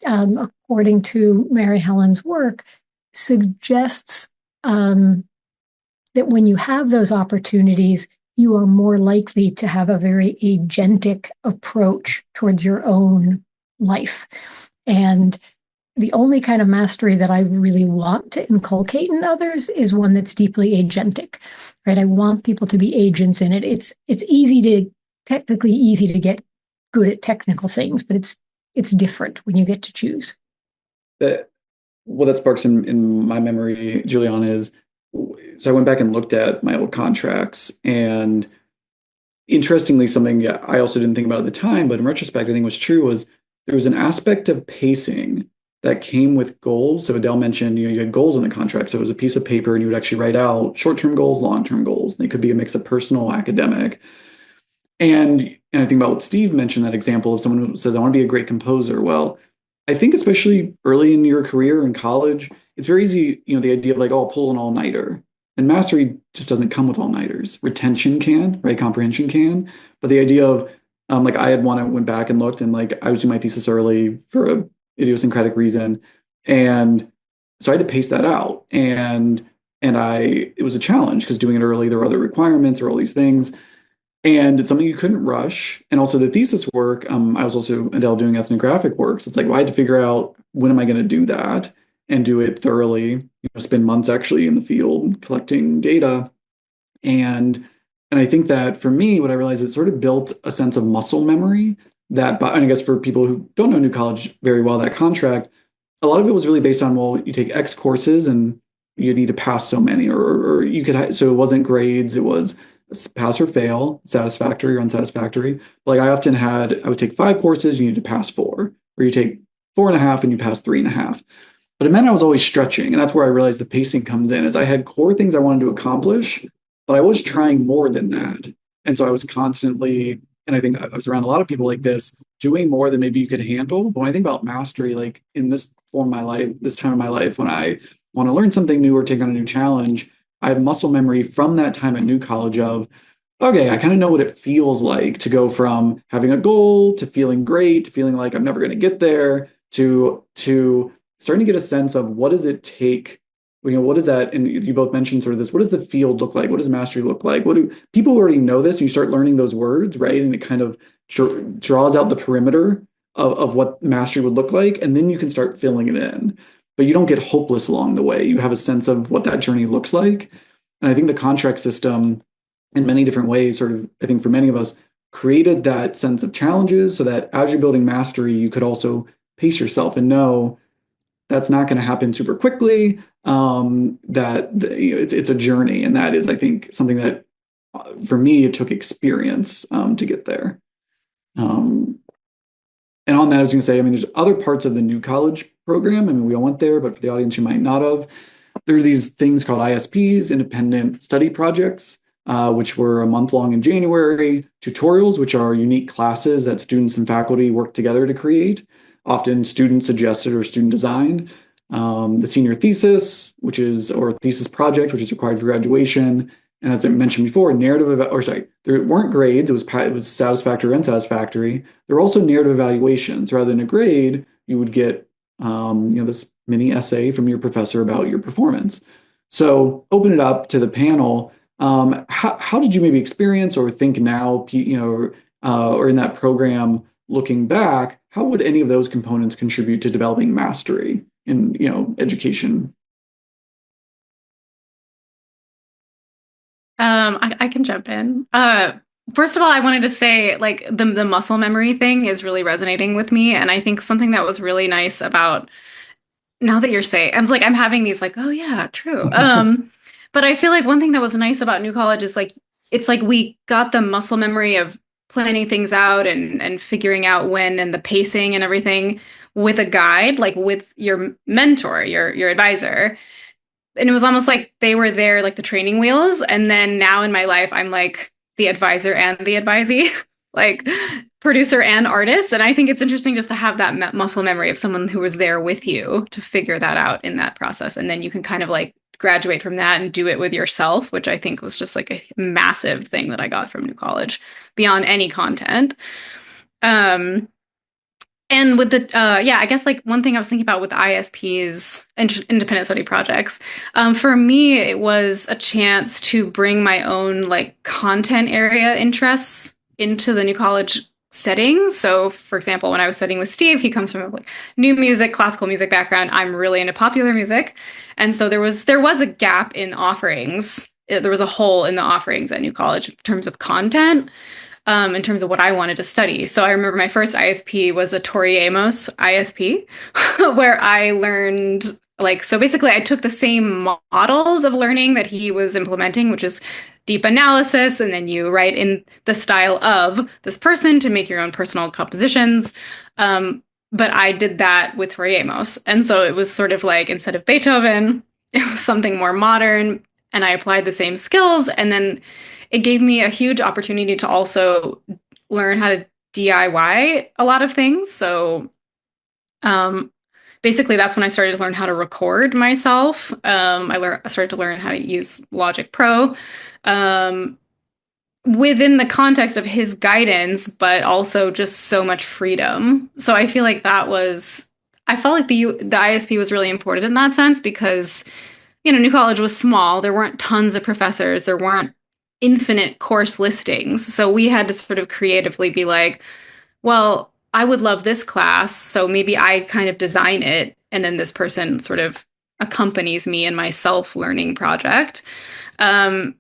according to Mary Helen's work, suggests that when you have those opportunities, you are more likely to have a very agentic approach towards your own life. And the only kind of mastery that I really want to inculcate in others is one that's deeply agentic, right? I want people to be agents in it. It's technically easy to get good at technical things, but it's different when you get to choose. What that sparks in my memory, Juliana, is so I went back and looked at my old contracts, and interestingly, something I also didn't think about at the time, but in retrospect, I think was true, was there was an aspect of pacing that came with goals. So Adele mentioned, you had goals in the contract. So it was a piece of paper and you would actually write out short-term goals, long-term goals. They could be a mix of personal, academic. And I think about what Steve mentioned, that example of someone who says, I want to be a great composer. Well, I think especially early in your career in college, it's very easy, the idea of like, oh, I'll pull an all-nighter. And mastery just doesn't come with all-nighters. Retention can, right? Comprehension can. But the idea of, like I had one, I went back and looked, and like I was doing my thesis early for a idiosyncratic reason. And so I had to pace that out. And it was a challenge because doing it early, there were other requirements or all these things. And it's something you couldn't rush. And also the thesis work, I was also, Adele, doing ethnographic work. So it's like, well, I had to figure out when am I going to do that and do it thoroughly, spend months actually in the field collecting data. And I think that for me, what I realized is it sort of built a sense of muscle memory and I guess for people who don't know New College very well, that contract, a lot of it was really based on, well, you take X courses and you need to pass so many, or you could, so it wasn't grades, it was pass or fail, satisfactory or unsatisfactory. Like I would take 5 courses, you need to pass 4, or you take 4.5 and you pass 3.5. But it meant I was always stretching. And that's where I realized the pacing comes in, is I had core things I wanted to accomplish, but I was trying more than that. And so I was constantly, and I think I was around a lot of people like this, doing more than maybe you could handle. But when I think about mastery, like in this form of my life, this time of my life, when I want to learn something new or take on a new challenge, I have muscle memory from that time at New College of, okay, I kind of know what it feels like to go from having a goal to feeling great, to feeling like I'm never going to get there, to starting to get a sense of what does it take, what is that? And you both mentioned sort of this, what does the field look like? What does mastery look like? What do people who already know this? You start learning those words, right? And it kind of draws out the perimeter of what mastery would look like. And then you can start filling it in. But you don't get hopeless along the way. You have a sense of what that journey looks like. And I think the contract system, in many different ways, sort of, I think for many of us, created that sense of challenges so that as you're building mastery, you could also pace yourself and know that's not going to happen super quickly. It's a journey. And that is, I think, something that for me, it took experience to get there. And on that, I was going to say, I mean, there's other parts of the New College program. I mean, we all went there, but for the audience who might not have, there are these things called ISPs, independent study projects, which were a month long in January, tutorials, which are unique classes that students and faculty work together to create, often student suggested or student designed, the senior thesis, or thesis project, which is required for graduation. And as I mentioned before, there weren't grades. It was satisfactory or unsatisfactory. There were also narrative evaluations. Rather than a grade, you would get this mini essay from your professor about your performance. So open it up to the panel. How did you maybe experience or think now, or in that program looking back, how would any of those components contribute to developing mastery in education? I can jump in. First of all, I wanted to say, like, the muscle memory thing is really resonating with me. And I think something that was really nice about, now that you're saying, I was like, I'm having these like, oh yeah, true. But I feel like one thing that was nice about New College is like, it's like we got the muscle memory of planning things out and figuring out when, and the pacing and everything with a guide, like with your mentor, your advisor. and it was almost like they were there, like the training wheels. And then now in my life, I'm like the advisor and the advisee, like producer and artist. And I think it's interesting just to have that muscle memory of someone who was there with you to figure that out in that process. And then you can kind of like graduate from that and do it with yourself, which I think was just like a massive thing that I got from New College beyond any content. And with the, I guess like one thing I was thinking about with the ISPs, independent study projects, for me, it was a chance to bring my own like content area interests into the New College setting. So, for example, when I was studying with Steve, he comes from a like new music, classical music background. I'm really into popular music, and so there was a gap in offerings. There was a hole in the offerings at New College in terms of content. In terms of what I wanted to study. So I remember my first ISP was a Tori Amos ISP, where I learned so basically I took the same models of learning that he was implementing, which is deep analysis, and then you write in the style of this person to make your own personal compositions. But I did that with Tori Amos. And so it was sort of like, instead of Beethoven, it was something more modern, and I applied the same skills. And then it gave me a huge opportunity to also learn how to DIY a lot of things. So basically, that's when I started to learn how to record myself. I started to learn how to use Logic Pro within the context of his guidance, but also just so much freedom. So I feel like I felt like the ISP was really important in that sense because, New College was small. There weren't tons of professors. There weren't infinite course listings. So we had to sort of creatively be like, well, I would love this class, so maybe I kind of design it, and then this person sort of accompanies me in my self-learning project. And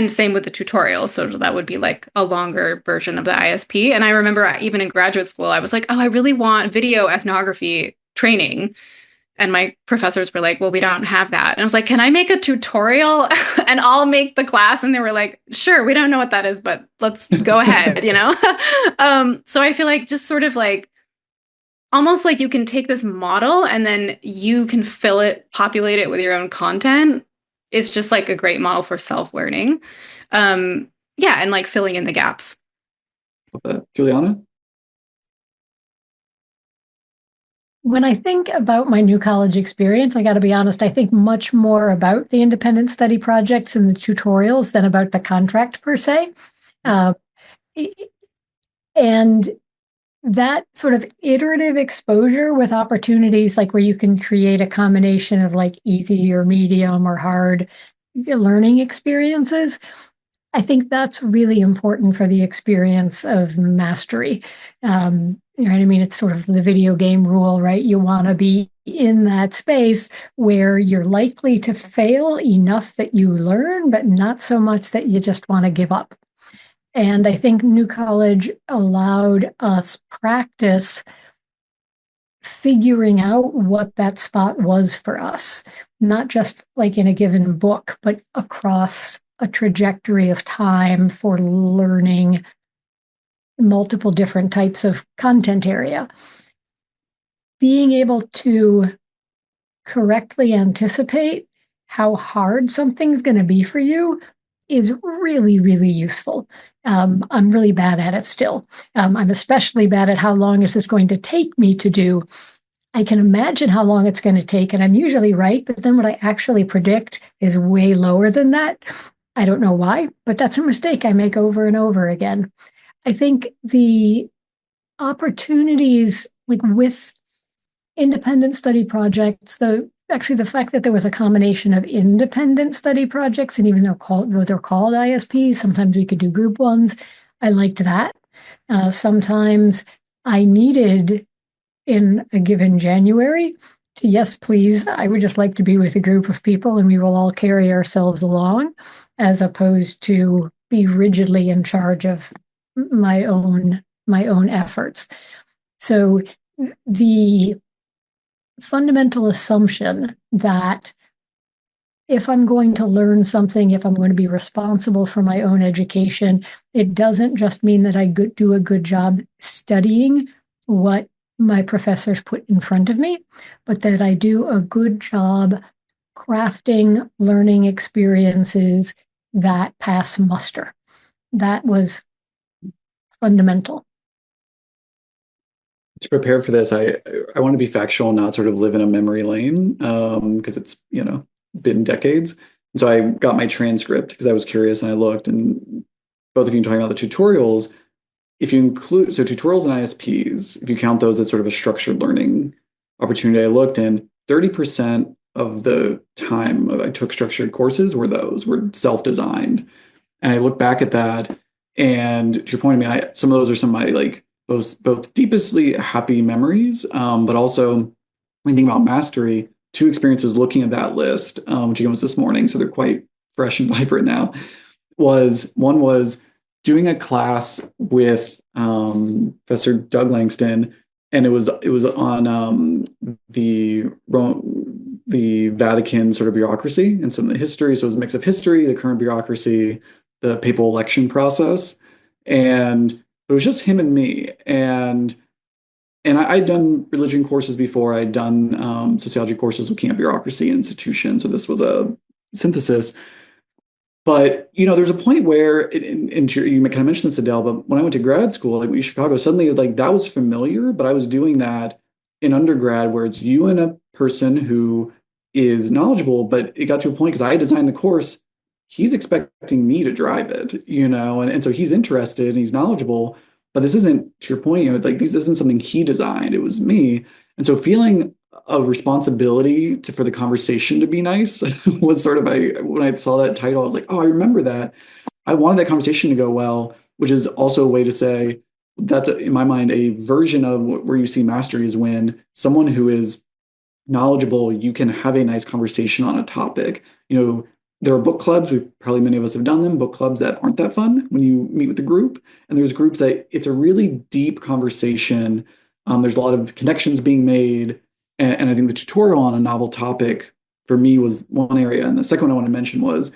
same with the tutorials. So that would be like a longer version of the ISP. And I remember even in graduate school, I was like, oh, I really want video ethnography training. And my professors were like, well, we don't have that. And I was like, can I make a tutorial and I'll make the class? And they were like, sure, we don't know what that is, but let's go ahead, So I feel like just sort of like, almost like you can take this model and then you can populate it with your own content. It's just like a great model for self-learning. And like filling in the gaps. Juliana? When I think about my New College experience, I got to be honest, I think much more about the independent study projects and the tutorials than about the contract per se. And that sort of iterative exposure with opportunities like where you can create a combination of like easy or medium or hard learning experiences, I think that's really important for the experience of mastery. You know what I mean? It's sort of the video game rule, right? You want to be in that space where you're likely to fail enough that you learn, but not so much that you just want to give up. And I think New College allowed us practice figuring out what that spot was for us, not just like in a given book, but across a trajectory of time for learning multiple different types of content area. Being able to correctly anticipate how hard something's going to be for you is really, really useful. I'm really bad at it still. I'm especially bad at how long is this going to take me to do. I can imagine how long it's going to take, and I'm usually right, but then what I actually predict is way lower than that. I don't know why, but that's a mistake I make over and over again. I think the opportunities, like with independent study projects, the fact that there was a combination of independent study projects, and even though they're called ISPs, sometimes we could do group ones. I liked that. Sometimes I needed in a given January to, yes, please, I would just like to be with a group of people and we will all carry ourselves along, as opposed to be rigidly in charge of my own efforts. So the fundamental assumption that if I'm going to learn something, if I'm going to be responsible for my own education, it doesn't just mean that I do a good job studying what my professors put in front of me, but that I do a good job crafting learning experiences that pass muster. That was fundamental. To prepare for this, I want to be factual, not sort of live in a memory lane, because it's, been decades. And so I got my transcript because I was curious and I looked, and both of you talking about the tutorials, if you include, so tutorials and ISPs, if you count those as sort of a structured learning opportunity, I looked, and 30% of the time I took structured courses were self-designed. And I look back at that, and to your point, I mean, some of those are some of my like both deepestly happy memories, but also when you think about mastery, two experiences looking at that list, which again was this morning, so they're quite fresh and vibrant now. One was doing a class with Professor Doug Langston, and it was on the Vatican sort of bureaucracy and some of the history. So it was a mix of history, the current bureaucracy, the papal election process, and it was just him and me. And I'd done religion courses before. I'd done sociology courses looking at bureaucracy and institutions. So this was a synthesis. But there's a point where, and you kind of mentioned this, Adele, but when I went to grad school, like in Chicago, suddenly like that was familiar, but I was doing that in undergrad where it's you and a person who is knowledgeable, but it got to a point because I designed the course, he's expecting me to drive it, and so he's interested and he's knowledgeable, but this isn't, to your point, like this isn't something he designed, it was me. And so feeling a responsibility for the conversation to be nice was sort of when I saw that title, I was like, oh, I remember that. I wanted that conversation to go well, which is also a way to say that's in my mind a version of where you see mastery is when someone who is knowledgeable, you can have a nice conversation on a topic. There are book clubs, probably many of us have done them, book clubs that aren't that fun when you meet with the group. And there's groups that it's a really deep conversation. There's a lot of connections being made. And I think the tutorial on a novel topic for me was one area. And the second one I want to mention was,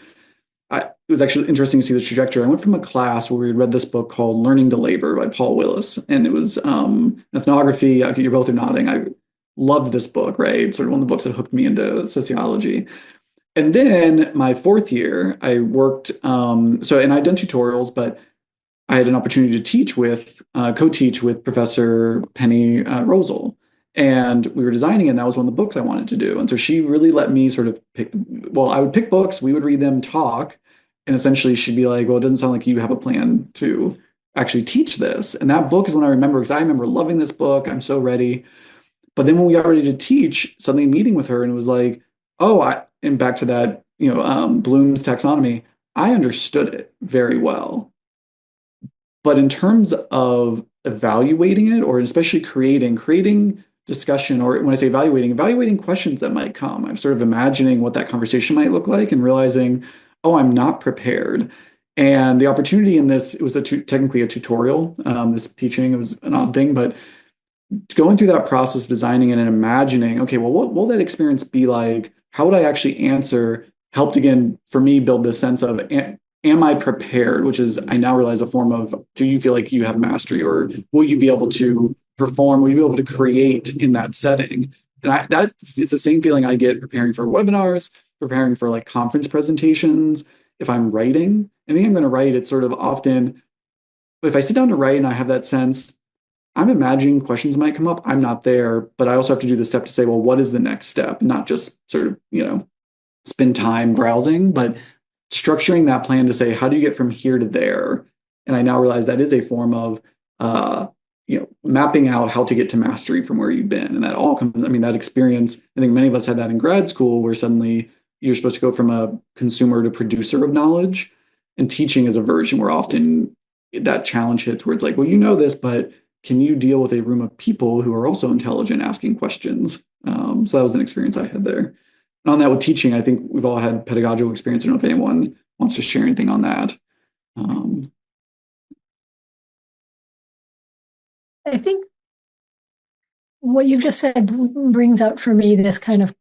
it was actually interesting to see the trajectory. I went from a class where we read this book called Learning to Labor by Paul Willis. And it was ethnography. You both are nodding. I loved this book, right? It's sort of one of the books that hooked me into sociology. And then my fourth year, I worked, and I'd done tutorials, but I had an opportunity to teach co-teach with Professor Penny Rosel. And we were designing it, and that was one of the books I wanted to do. And so she really let me sort of I would pick books, we would read them, talk, and essentially she'd be like, well, it doesn't sound like you have a plan to actually teach this. And that book is when I remember, because I remember loving this book, I'm so ready. But then when we got ready to teach, suddenly meeting with her, and it was like, and back to that, Bloom's taxonomy, I understood it very well. But in terms of evaluating it, or especially creating discussion, or when I say evaluating questions that might come, I'm sort of imagining what that conversation might look like and realizing, oh, I'm not prepared. And the opportunity in this, it was technically a tutorial, this teaching, it was an odd thing, but going through that process of designing it and imagining, okay, well, what will that experience be like? How would I actually answer? Helped again for me build this sense of, am I prepared? Which is, I now realize, a form of, do you feel like you have mastery, or will you be able to perform? Will you be able to create in that setting? And that is the same feeling I get preparing for webinars, preparing for like conference presentations. If I'm writing, anything I'm going to write, it's sort of often, if I sit down to write and I have that sense, I'm imagining questions might come up. I'm not there, but I also have to do the step to say, well, what is the next step? Not just sort of, spend time browsing, but structuring that plan to say, how do you get from here to there? And I now realize that is a form of, mapping out how to get to mastery from where you've been. And that all comes, that experience, I think many of us had that in grad school, where suddenly you're supposed to go from a consumer to producer of knowledge. And teaching is a version where often that challenge hits, where it's like, well, this, but can you deal with a room of people who are also intelligent asking questions? So that was an experience I had there. And on that with teaching, I think we've all had pedagogical experience. I don't know if anyone wants to share anything on that. I think what you've just said brings out for me this kind of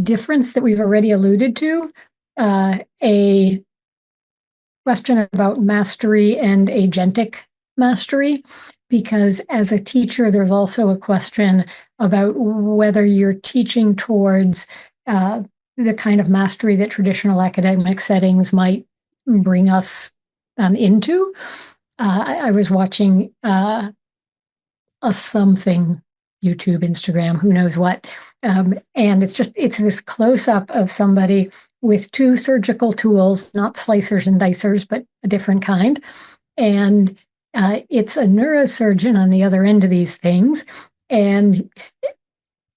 difference that we've already alluded to, a question about mastery and agentic mastery, because as a teacher, there's also a question about whether you're teaching towards the kind of mastery that traditional academic settings might bring us into. I was watching a something, YouTube, Instagram, who knows what, and it's this close-up of somebody with two surgical tools, not slicers and dicers, but a different kind. And it's a neurosurgeon on the other end of these things. And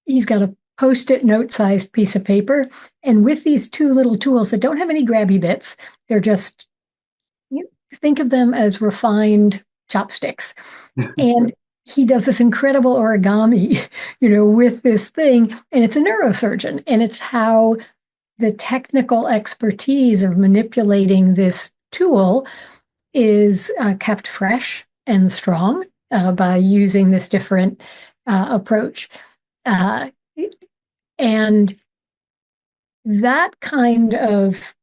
he's got a Post-it note-sized piece of paper. And with these two little tools that don't have any grabby bits, they're just, think of them as refined chopsticks. And he does this incredible origami, with this thing. And it's a neurosurgeon. And it's how the technical expertise of manipulating this tool is kept fresh and strong by using this different approach. And that kind of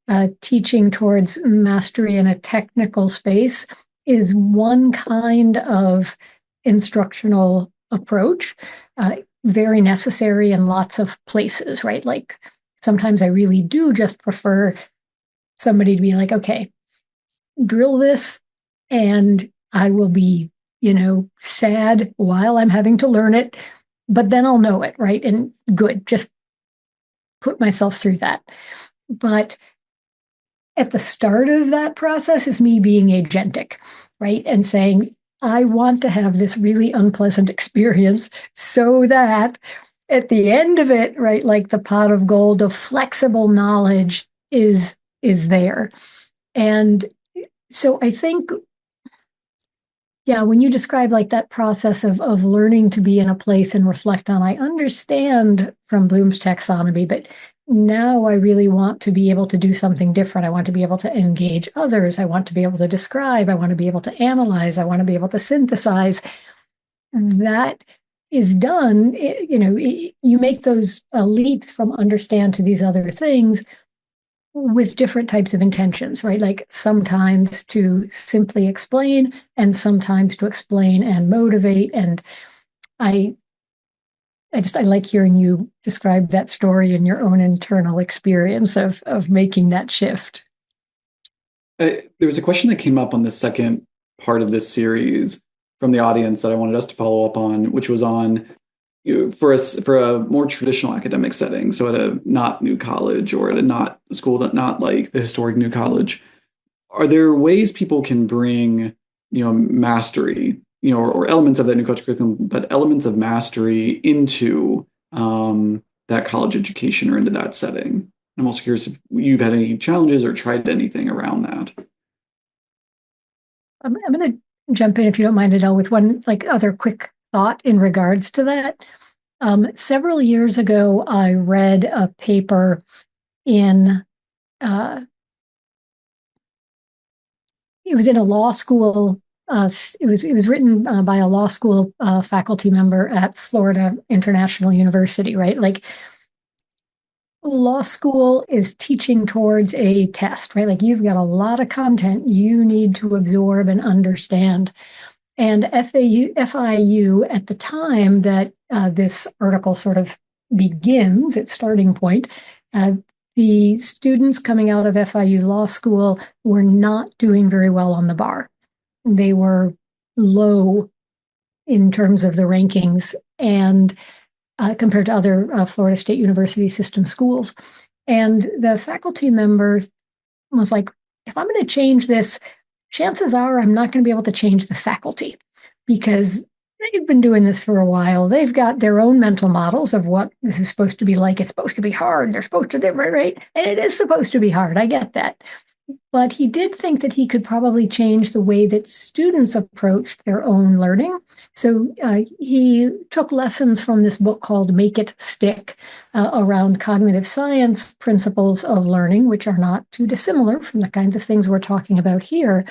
teaching towards mastery in a technical space is one kind of instructional approach, very necessary in lots of places, right? Like sometimes I really do just prefer somebody to be like, okay, drill this and I will be, sad while I'm having to learn it, but then I'll know it, right? And good, just put myself through that. But at the start of that process is me being agentic, right? And saying, I want to have this really unpleasant experience so that at the end of it, right, like the pot of gold of flexible knowledge is there. And so I think, when you describe like that process of learning to be in a place and reflect on, I understand from Bloom's taxonomy, but now I really want to be able to do something different. I want to be able to engage others. I want to be able to describe. I want to be able to analyze. I want to be able to synthesize. That is done, you make those leaps from understand to these other things with different types of intentions, right? Like sometimes to simply explain and sometimes to explain and motivate. And I like hearing you describe that story and your own internal experience of making that shift. There was a question that came up on the second part of this series from the audience that I wanted us to follow up on, which was on for a more traditional academic setting, so at a not new college or at a not school that not like the historic new college, are there ways people can bring mastery, or elements of that new college curriculum, but elements of mastery into that college education or into that setting? I'm also curious if you've had any challenges or tried anything around that. I'm going to jump in, if you don't mind, Adele, with one other quick thought in regards to that. Several years ago, I read a paper in it was in a law school. It was written by a law school faculty member at Florida International University, right? Like law school is teaching towards a test, right? Like you've got a lot of content you need to absorb and understand. And FIU at the time that this article sort of begins, its starting point, the students coming out of FIU Law School were not doing very well on the bar. They were low in terms of the rankings and compared to other Florida State University system schools. And the faculty member was like, if I'm going to change this, chances are I'm not going to be able to change the faculty because they've been doing this for a while. They've got their own mental models of what this is supposed to be like. It's supposed to be hard. They're supposed to, right? And it is supposed to be hard. I get that. But he did think that he could probably change the way that students approached their own learning. So he took lessons from this book called Make It Stick around cognitive science principles of learning, which are not too dissimilar from the kinds of things we're talking about here.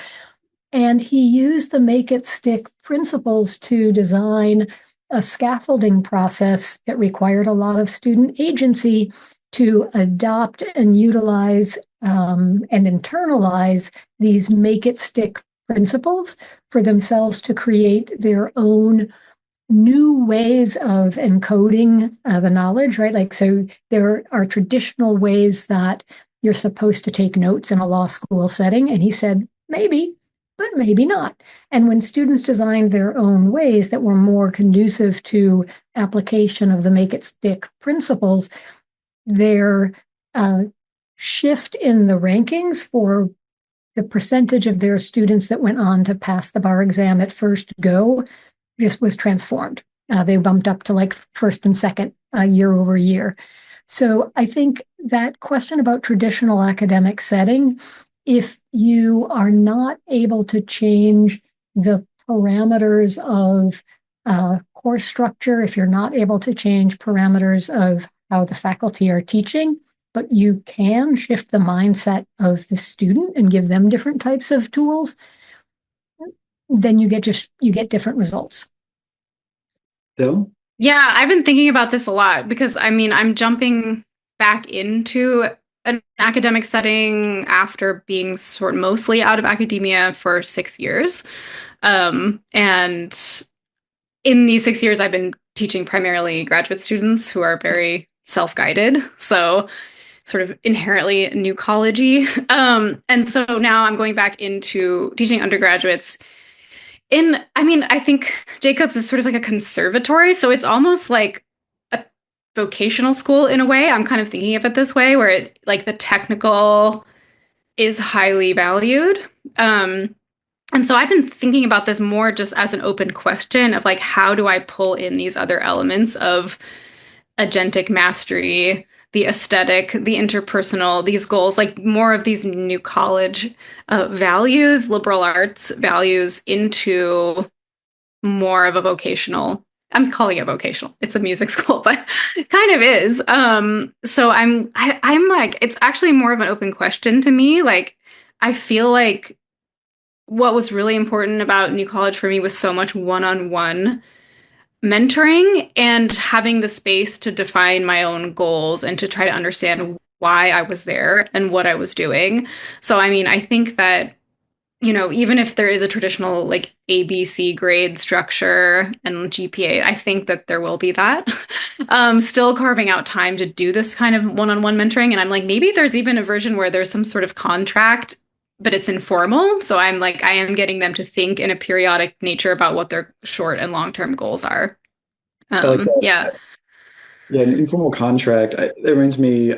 And he used the Make It Stick principles to design a scaffolding process that required a lot of student agency to adopt and utilize and internalize these Make It Stick principles for themselves to create their own new ways of encoding the knowledge, right? Like, so there are traditional ways that you're supposed to take notes in a law school setting. And he said, maybe, but maybe not. And when students designed their own ways that were more conducive to application of the make it stick principles, their shift in the rankings for the percentage of their students that went on to pass the bar exam at first go just was transformed. They bumped up to like first and second year over year. So I think that question about traditional academic setting, if you are not able to change the parameters of course structure, if you're not able to change parameters of how the faculty are teaching, but you can shift the mindset of the student and give them different types of tools, then you get different results. Adele? Yeah, I've been thinking about this a lot because I mean, I'm jumping back into an academic setting after being sort of mostly out of academia for 6 years. And in these 6 years, I've been teaching primarily graduate students who are very self-guided. So sort of inherently new collegey. And so now I'm going back into teaching undergraduates I mean, I think Jacobs is sort of like a conservatory, so it's almost like a vocational school in a way. I'm kind of thinking of it this way, where like the technical is highly valued. Um, and so I've been thinking about this more just as an open question of like, how do I pull in these other elements of agentic mastery, the aesthetic, the interpersonal, these goals, like more of these new college values, liberal arts values into more of a vocational. I'm calling it vocational. It's a music school, but it kind of is. So I'm like, it's actually more of an open question to me. Like, I feel like what was really important about New College for me was so much one-on-one mentoring and having the space to define my own goals and to try to understand why I was there and what I was doing. So, I mean, I think that, even if there is a traditional like ABC grade structure and GPA, I think that there will be that. Still carving out time to do this kind of one-on-one mentoring. And I'm like, maybe there's even a version where there's some sort of contract, but it's informal. So I'm like, I am getting them to think in a periodic nature about what their short and long-term goals are. I like that. Yeah. Yeah, an informal contract. It reminds me,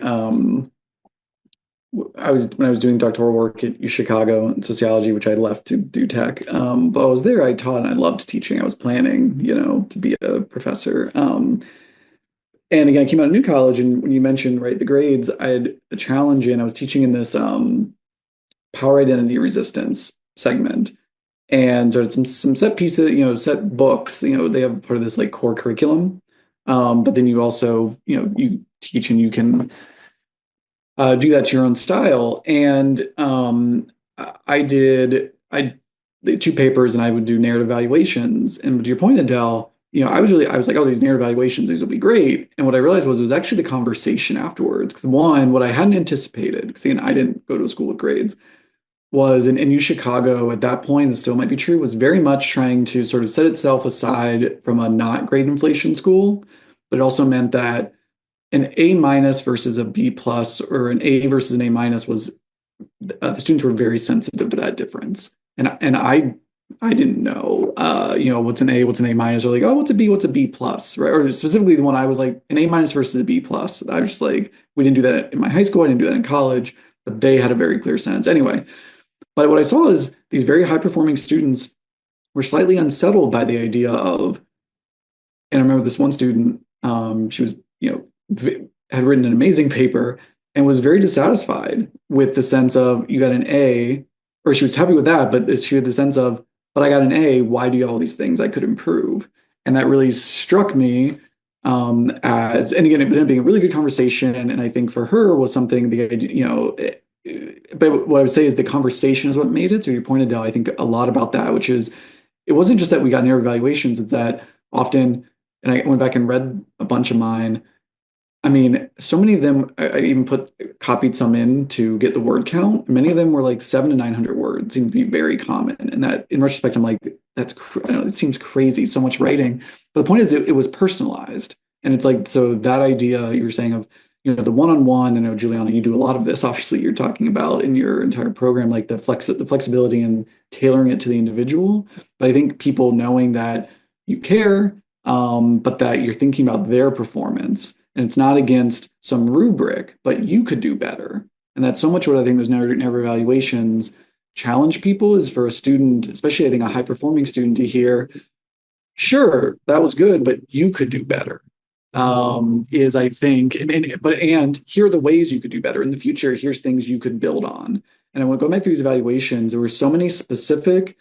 when I was doing doctoral work at U Chicago in sociology, which I left to do tech. But I was there, I taught and I loved teaching. I was planning, to be a professor. And again, I came out of New College, and when you mentioned, right, the grades, I had a challenge in. I was teaching in this power identity resistance segment, and sort of some set pieces, set books. They have part of this like core curriculum, but then you also, you teach and you can do that to your own style. And I did two papers, and I would do narrative evaluations. And to your point, Adele, I was like, oh, these narrative evaluations, these will be great. And what I realized was it was actually the conversation afterwards. Because one, what I hadn't anticipated, because again, I didn't go to a school with grades, was in U Chicago at that point, and still might be true, was very much trying to sort of set itself aside from a not grade inflation school. But it also meant that an A minus versus a B plus, or an A versus an A minus, was the students were very sensitive to that difference. And I didn't know, what's an A, what's an A minus, or like, oh, what's a B plus, right? Or specifically the one I was like, an A minus versus a B plus. I was just like, we didn't do that in my high school. I didn't do that in college, but they had a very clear sense. Anyway, but what I saw is these very high performing students were slightly unsettled by the idea of, and I remember this one student, she was, had written an amazing paper and was very dissatisfied with the sense of, you got an A, or she was happy with that, but she had the sense of, but I got an A, why do you all these things I could improve? And that really struck me as, and again, it ended up being a really good conversation. And I think for her was something, the idea, but what I would say is the conversation is what made it. So you pointed out, I think, a lot about that, which is, it wasn't just that we got narrow evaluations, it's that often, and I went back and read a bunch of mine, I mean, so many of them, I even copied some in to get the word count. Many of them were like 700 to 900 words, seem to be very common. And that, in retrospect, I'm like, I know, it seems crazy, so much writing. But the point is, it was personalized. And it's like, so that idea you're saying of, the one-on-one, I know, Juliana, you do a lot of this, obviously, you're talking about in your entire program, like the flexibility and tailoring it to the individual. But I think people knowing that you care, but that you're thinking about their performance and it's not against some rubric, but you could do better. And that's so much what I think those never evaluations challenge people is for a student, especially I think a high performing student to hear, sure, that was good, but you could do better. Is I think, and here are the ways you could do better in the future. Here's things you could build on. And I went going back through these evaluations, there were so many specific,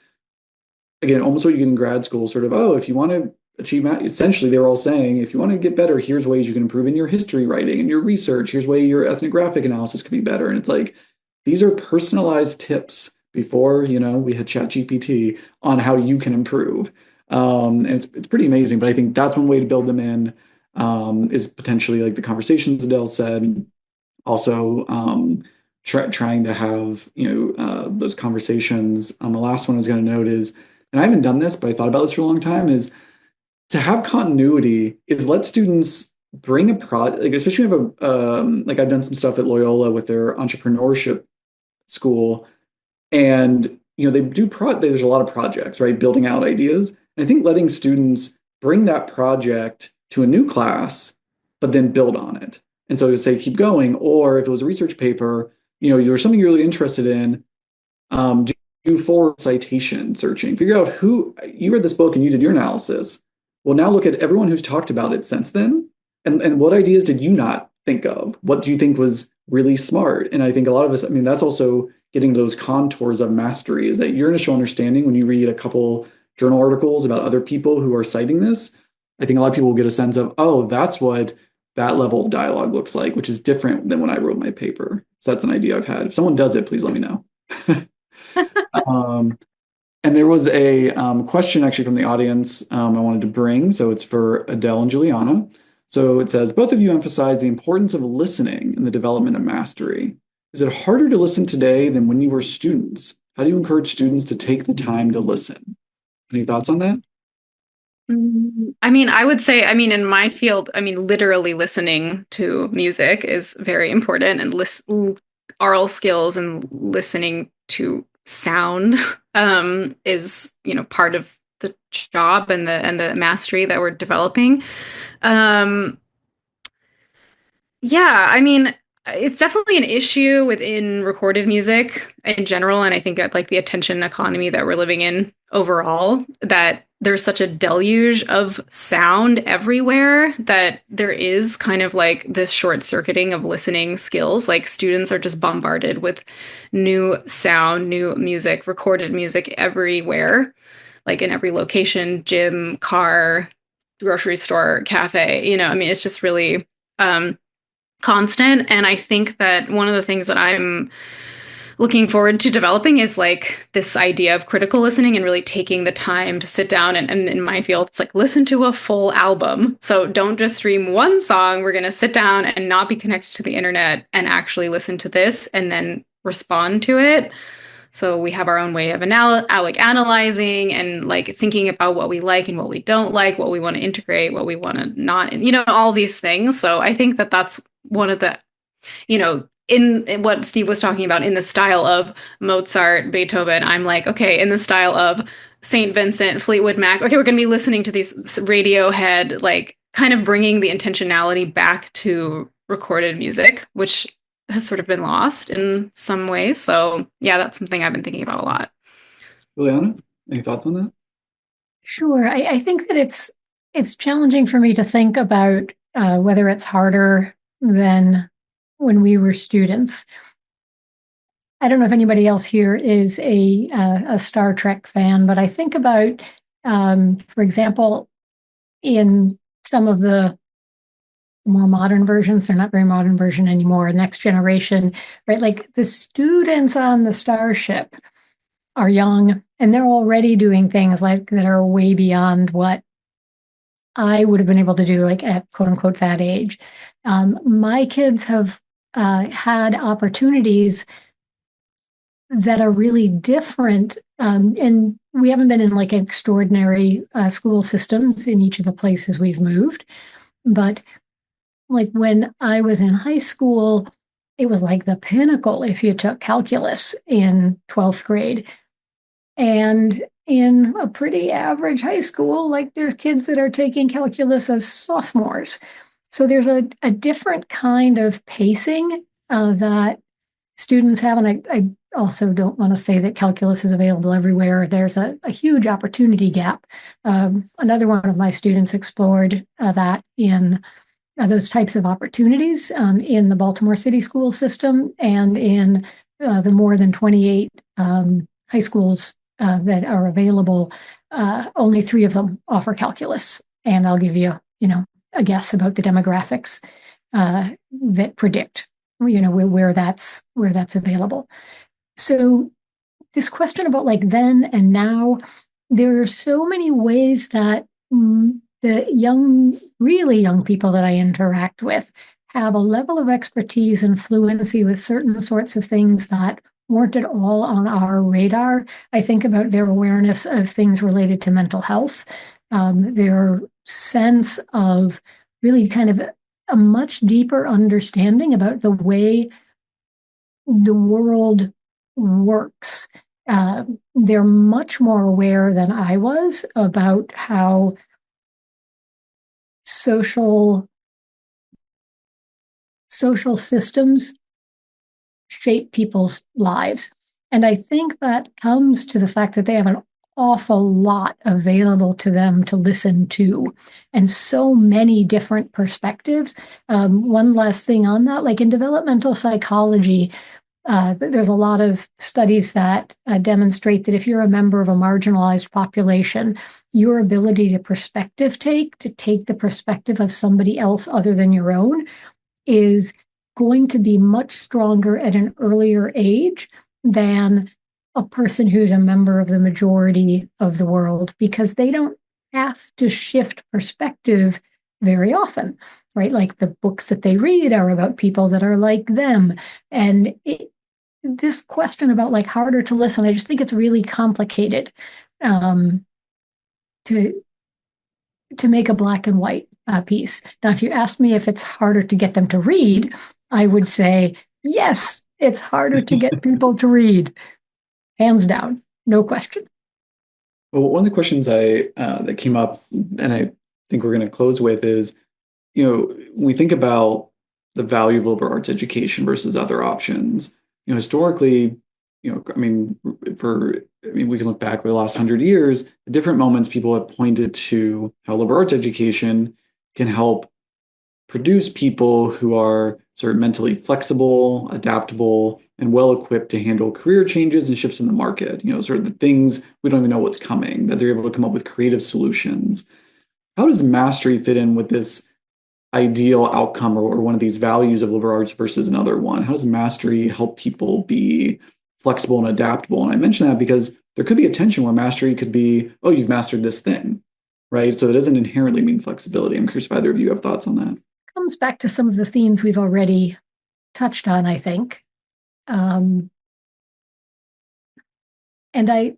again, almost what you get in grad school, sort of, oh, if you want to achieve, essentially, they were all saying, if you want to get better, here's ways you can improve in your history writing and your research. Here's way your ethnographic analysis could be better. And it's like, these are personalized tips before, we had ChatGPT on how you can improve. And it's pretty amazing, but I think that's one way to build them in, is potentially like the conversations Adele said, also trying to have those conversations. The last one I was going to note is, and I haven't done this, but I thought about this for a long time, is to have continuity is let students bring a project, like especially if like I've done some stuff at Loyola with their entrepreneurship school, and they do there's a lot of projects, right? Building out ideas. And I think letting students bring that project to a new class, but then build on it. And so to say, keep going, or if it was a research paper, you're something you're really interested in, do forward citation searching, figure out who you read this book and you did your analysis. Well, now look at everyone who's talked about it since then. And what ideas did you not think of? What do you think was really smart? And I think a lot of us, I mean, that's also getting those contours of mastery is that your initial understanding when you read a couple journal articles about other people who are citing this, I think a lot of people will get a sense of, oh, that's what that level of dialogue looks like, which is different than when I wrote my paper. So that's an idea I've had. If someone does it, please let me know. And there was a question actually from the audience I wanted to bring. So it's for Adele and Juliana. So it says, both of you emphasize the importance of listening in the development of mastery. Is it harder to listen today than when you were students? How do you encourage students to take the time to listen? Any thoughts on that? I mean, I would say, in my field, literally listening to music is very important, and oral skills and listening to sound is, part of the job and the mastery that we're developing. Yeah, it's definitely an issue within recorded music in general, and I think that like the attention economy that we're living in overall, that there's such a deluge of sound everywhere that there is kind of like this short-circuiting of listening skills. Like students are just bombarded with new sound, new music, recorded music everywhere, like in every location, gym, car, grocery store, cafe, it's just really constant. And I think that one of the things that I'm looking forward to developing is like this idea of critical listening and really taking the time to sit down and in my field, it's like listen to a full album. So don't just stream one song. We're going to sit down and not be connected to the internet and actually listen to this and then respond to it. So we have our own way of analyzing and like thinking about what we like and what we don't like, what we want to integrate, what we want to not, all these things. So I think that that's one of the, in what Steve was talking about in the style of Mozart, Beethoven, I'm like, okay, in the style of St. Vincent, Fleetwood Mac, okay, we're going to be listening to these Radiohead, like kind of bringing the intentionality back to recorded music, which has sort of been lost in some ways. So yeah, that's something I've been thinking about a lot. Juliana, any thoughts on that? Sure. I think that it's challenging for me to think about whether it's harder than when we were students. I don't know if anybody else here is a Star Trek fan, but I think about, for example, in some of the more modern versions, they're not very modern version anymore, Next Generation, right? Like the students on the starship are young and they're already doing things like that are way beyond what I would have been able to do like at quote unquote that age. My kids have had opportunities that are really different. And we haven't been in like extraordinary school systems in each of the places we've moved. But like when I was in high school, it was like the pinnacle if you took calculus in 12th grade. And in a pretty average high school, like there's kids that are taking calculus as sophomores. So there's a different kind of pacing that students have. And I also don't want to say that calculus is available everywhere. There's a huge opportunity gap. Another one of my students explored that in those types of opportunities in the Baltimore City school system and in the more than 28 high schools that are available. Only 3 of them offer calculus. And I'll give you, a guess about the demographics that predict, where that's available. So this question about like then and now, there are so many ways that the really young people that I interact with have a level of expertise and fluency with certain sorts of things that weren't at all on our radar. I think about their awareness of things related to mental health, their sense of really kind of a much deeper understanding about the way the world works. They're much more aware than I was about how social systems shape people's lives. And I think that comes to the fact that they have an awful lot available to them to listen to, and so many different perspectives. One last thing on that, like in developmental psychology, there's a lot of studies that demonstrate that if you're a member of a marginalized population, your ability to take the perspective of somebody else other than your own is going to be much stronger at an earlier age than a person who's a member of the majority of the world, because they don't have to shift perspective very often, right? Like the books that they read are about people that are like them. And this question about like harder to listen, I just think it's really complicated to make a black and white piece. Now, if you ask me if it's harder to get them to read, I would say, yes, it's harder to get people to read. Hands down, no question. Well, one of the questions that came up, and I think we're going to close with, is, when we think about the value of liberal arts education versus other options, historically, we can look back over the last 100 years, at different moments, people have pointed to how liberal arts education can help produce people who are sort of mentally flexible, adaptable, and well equipped to handle career changes and shifts in the market. Sort of the things we don't even know what's coming, that they're able to come up with creative solutions. How does mastery fit in with this ideal outcome or one of these values of liberal arts versus another one? How does mastery help people be flexible and adaptable? And I mention that because there could be a tension where mastery could be, oh, you've mastered this thing, right? So it doesn't inherently mean flexibility. I'm curious if either of you have thoughts on that. Comes back to some of the themes we've already touched on, I think. And I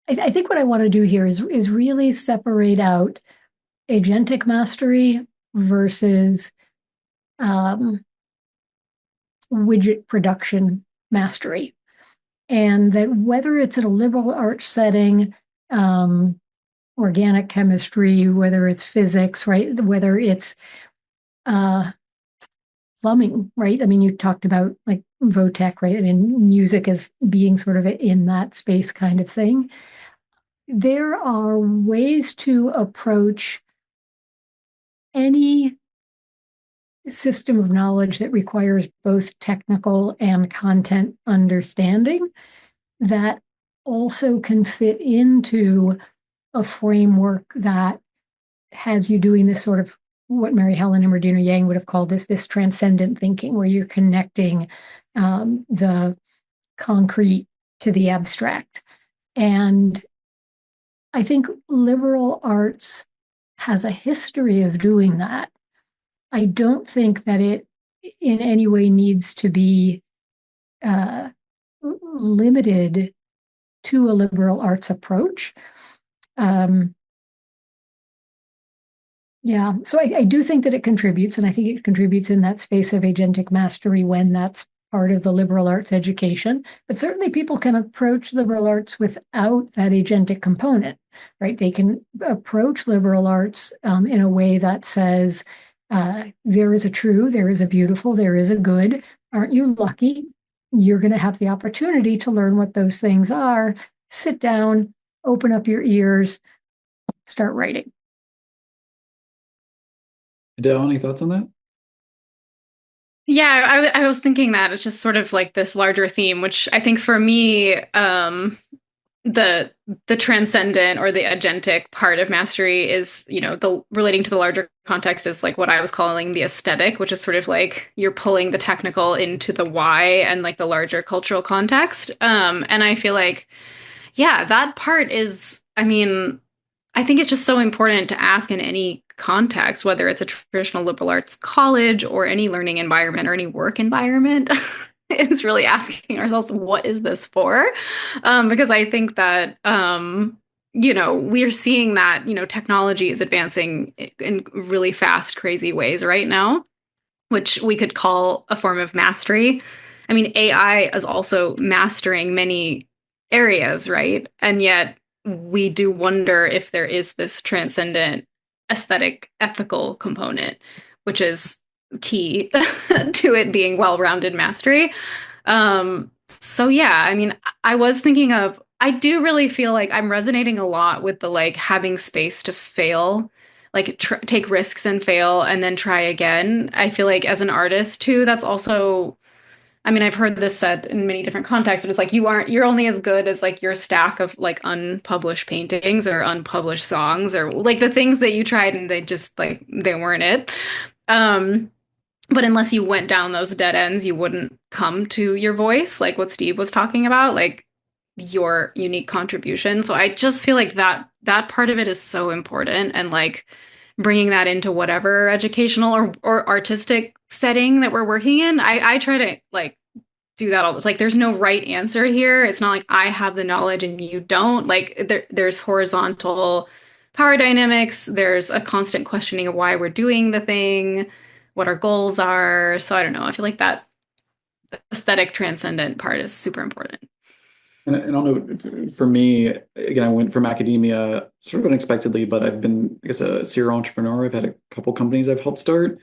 think what I want to do here is really separate out agentic mastery versus widget production mastery. And that whether it's in a liberal arts setting, organic chemistry, whether it's physics, right, whether it's plumbing, right? I mean, you talked about like Votech, right? I mean, music as being sort of in that space kind of thing. There are ways to approach any system of knowledge that requires both technical and content understanding that also can fit into a framework that has you doing this sort of what Mary Helen and Medina Yang would have called this transcendent thinking, where you're connecting the concrete to the abstract. And I think liberal arts has a history of doing that. I don't think that it in any way needs to be limited to a liberal arts approach. Yeah, so I do think that it contributes, and I think it contributes in that space of agentic mastery when that's part of the liberal arts education. But certainly people can approach liberal arts without that agentic component, right? They can approach liberal arts in a way that says, there is a true, there is a beautiful, there is a good. Aren't you lucky? You're going to have the opportunity to learn what those things are. Sit down, open up your ears, start writing. Adele, any thoughts on that? Yeah, I was thinking that it's just sort of like this larger theme, which I think for me, the transcendent or the agentic part of mastery is, the relating to the larger context is like what I was calling the aesthetic, which is sort of like you're pulling the technical into the why and like the larger cultural context. And I feel like, yeah, that part is, I think it's just so important to ask in any context, whether it's a traditional liberal arts college or any learning environment or any work environment, is really asking ourselves, what is this for? Because I think that, we're seeing that, technology is advancing in really fast, crazy ways right now, which we could call a form of mastery. I mean, AI is also mastering many areas, right? And yet we do wonder if there is this transcendent aesthetic, ethical component, which is key to it being well-rounded mastery. So yeah, I was thinking of, I do really feel like I'm resonating a lot with the like having space to fail, like take risks and fail and then try again. I feel like as an artist too, that's also, I've heard this said in many different contexts, but it's like you're only as good as like your stack of like unpublished paintings or unpublished songs or like the things that you tried and they just like they weren't it. But unless you went down those dead ends, you wouldn't come to your voice, like what Steve was talking about, like your unique contribution. So I just feel like that part of it is so important, and like bringing that into whatever educational or artistic setting that we're working in. I try to like do that all the like there's no right answer here. It's not like I have the knowledge and you don't. Like there's horizontal power dynamics. There's a constant questioning of why we're doing the thing, what our goals are. So I don't know. I feel like that aesthetic transcendent part is super important. And I don't know, for me, again, I went from academia sort of unexpectedly, but I've been, I guess, a serial entrepreneur. I've had a couple companies I've helped start.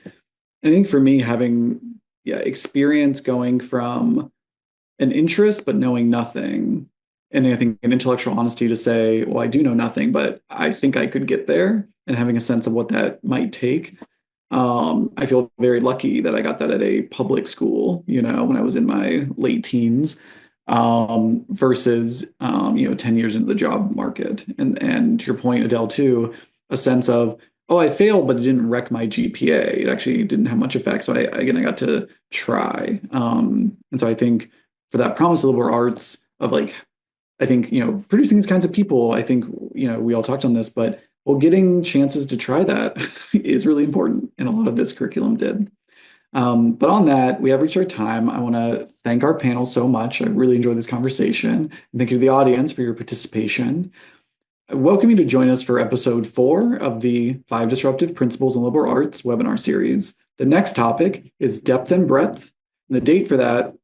And I think for me, having experience going from an interest but knowing nothing, and I think an intellectual honesty to say, well, I do know nothing, but I think I could get there, and having a sense of what that might take. I feel very lucky that I got that at a public school, when I was in my late teens, versus 10 years into the job market. And to your point, Adele, too, a sense of, oh, I failed, but it didn't wreck my GPA. It actually didn't have much effect. So I got to try. And so I think for that promise of liberal arts of like, I think, producing these kinds of people, I think, we all talked on this, but well, getting chances to try that is really important. And a lot of this curriculum did. But on that, we have reached our time. I want to thank our panel so much. I really enjoyed this conversation. And thank you to the audience for your participation. I welcome you to join us for episode 4 of the 5 Disruptive Principles in Liberal Arts webinar series. The next topic is depth and breadth. And the date for that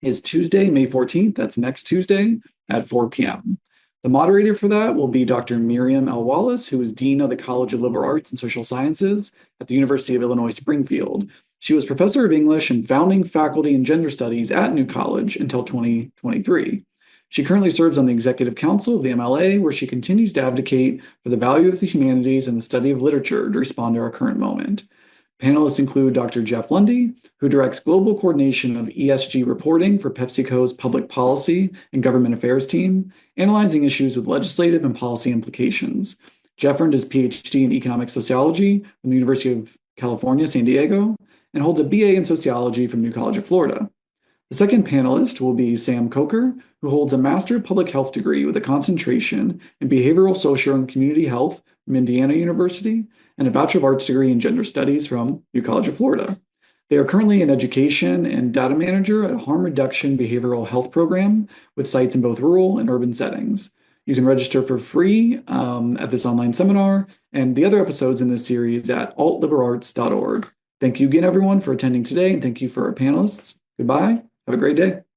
is Tuesday, May 14th. That's next Tuesday at 4 p.m. The moderator for that will be Dr. Miriam L. Wallace, who is Dean of the College of Liberal Arts and Social Sciences at the University of Illinois Springfield. She was professor of English and founding faculty in gender studies at New College until 2023. She currently serves on the executive council of the MLA, where she continues to advocate for the value of the humanities and the study of literature to respond to our current moment. Panelists include Dr. Jeff Lundy, who directs global coordination of ESG reporting for PepsiCo's public policy and government affairs team, analyzing issues with legislative and policy implications. Jeff earned his PhD in economic sociology from the University of California, San Diego, and holds a BA in sociology from New College of Florida. The second panelist will be Sam Coker, who holds a Master of Public Health degree with a concentration in behavioral, social, and community health from Indiana University and a Bachelor of Arts degree in Gender Studies from U College of Florida. They are currently an education and data manager at a harm reduction behavioral health program with sites in both rural and urban settings. You can register for free at this online seminar and the other episodes in this series at altliberarts.org. Thank you again, everyone, for attending today, and thank you for our panelists. Goodbye. Have a great day.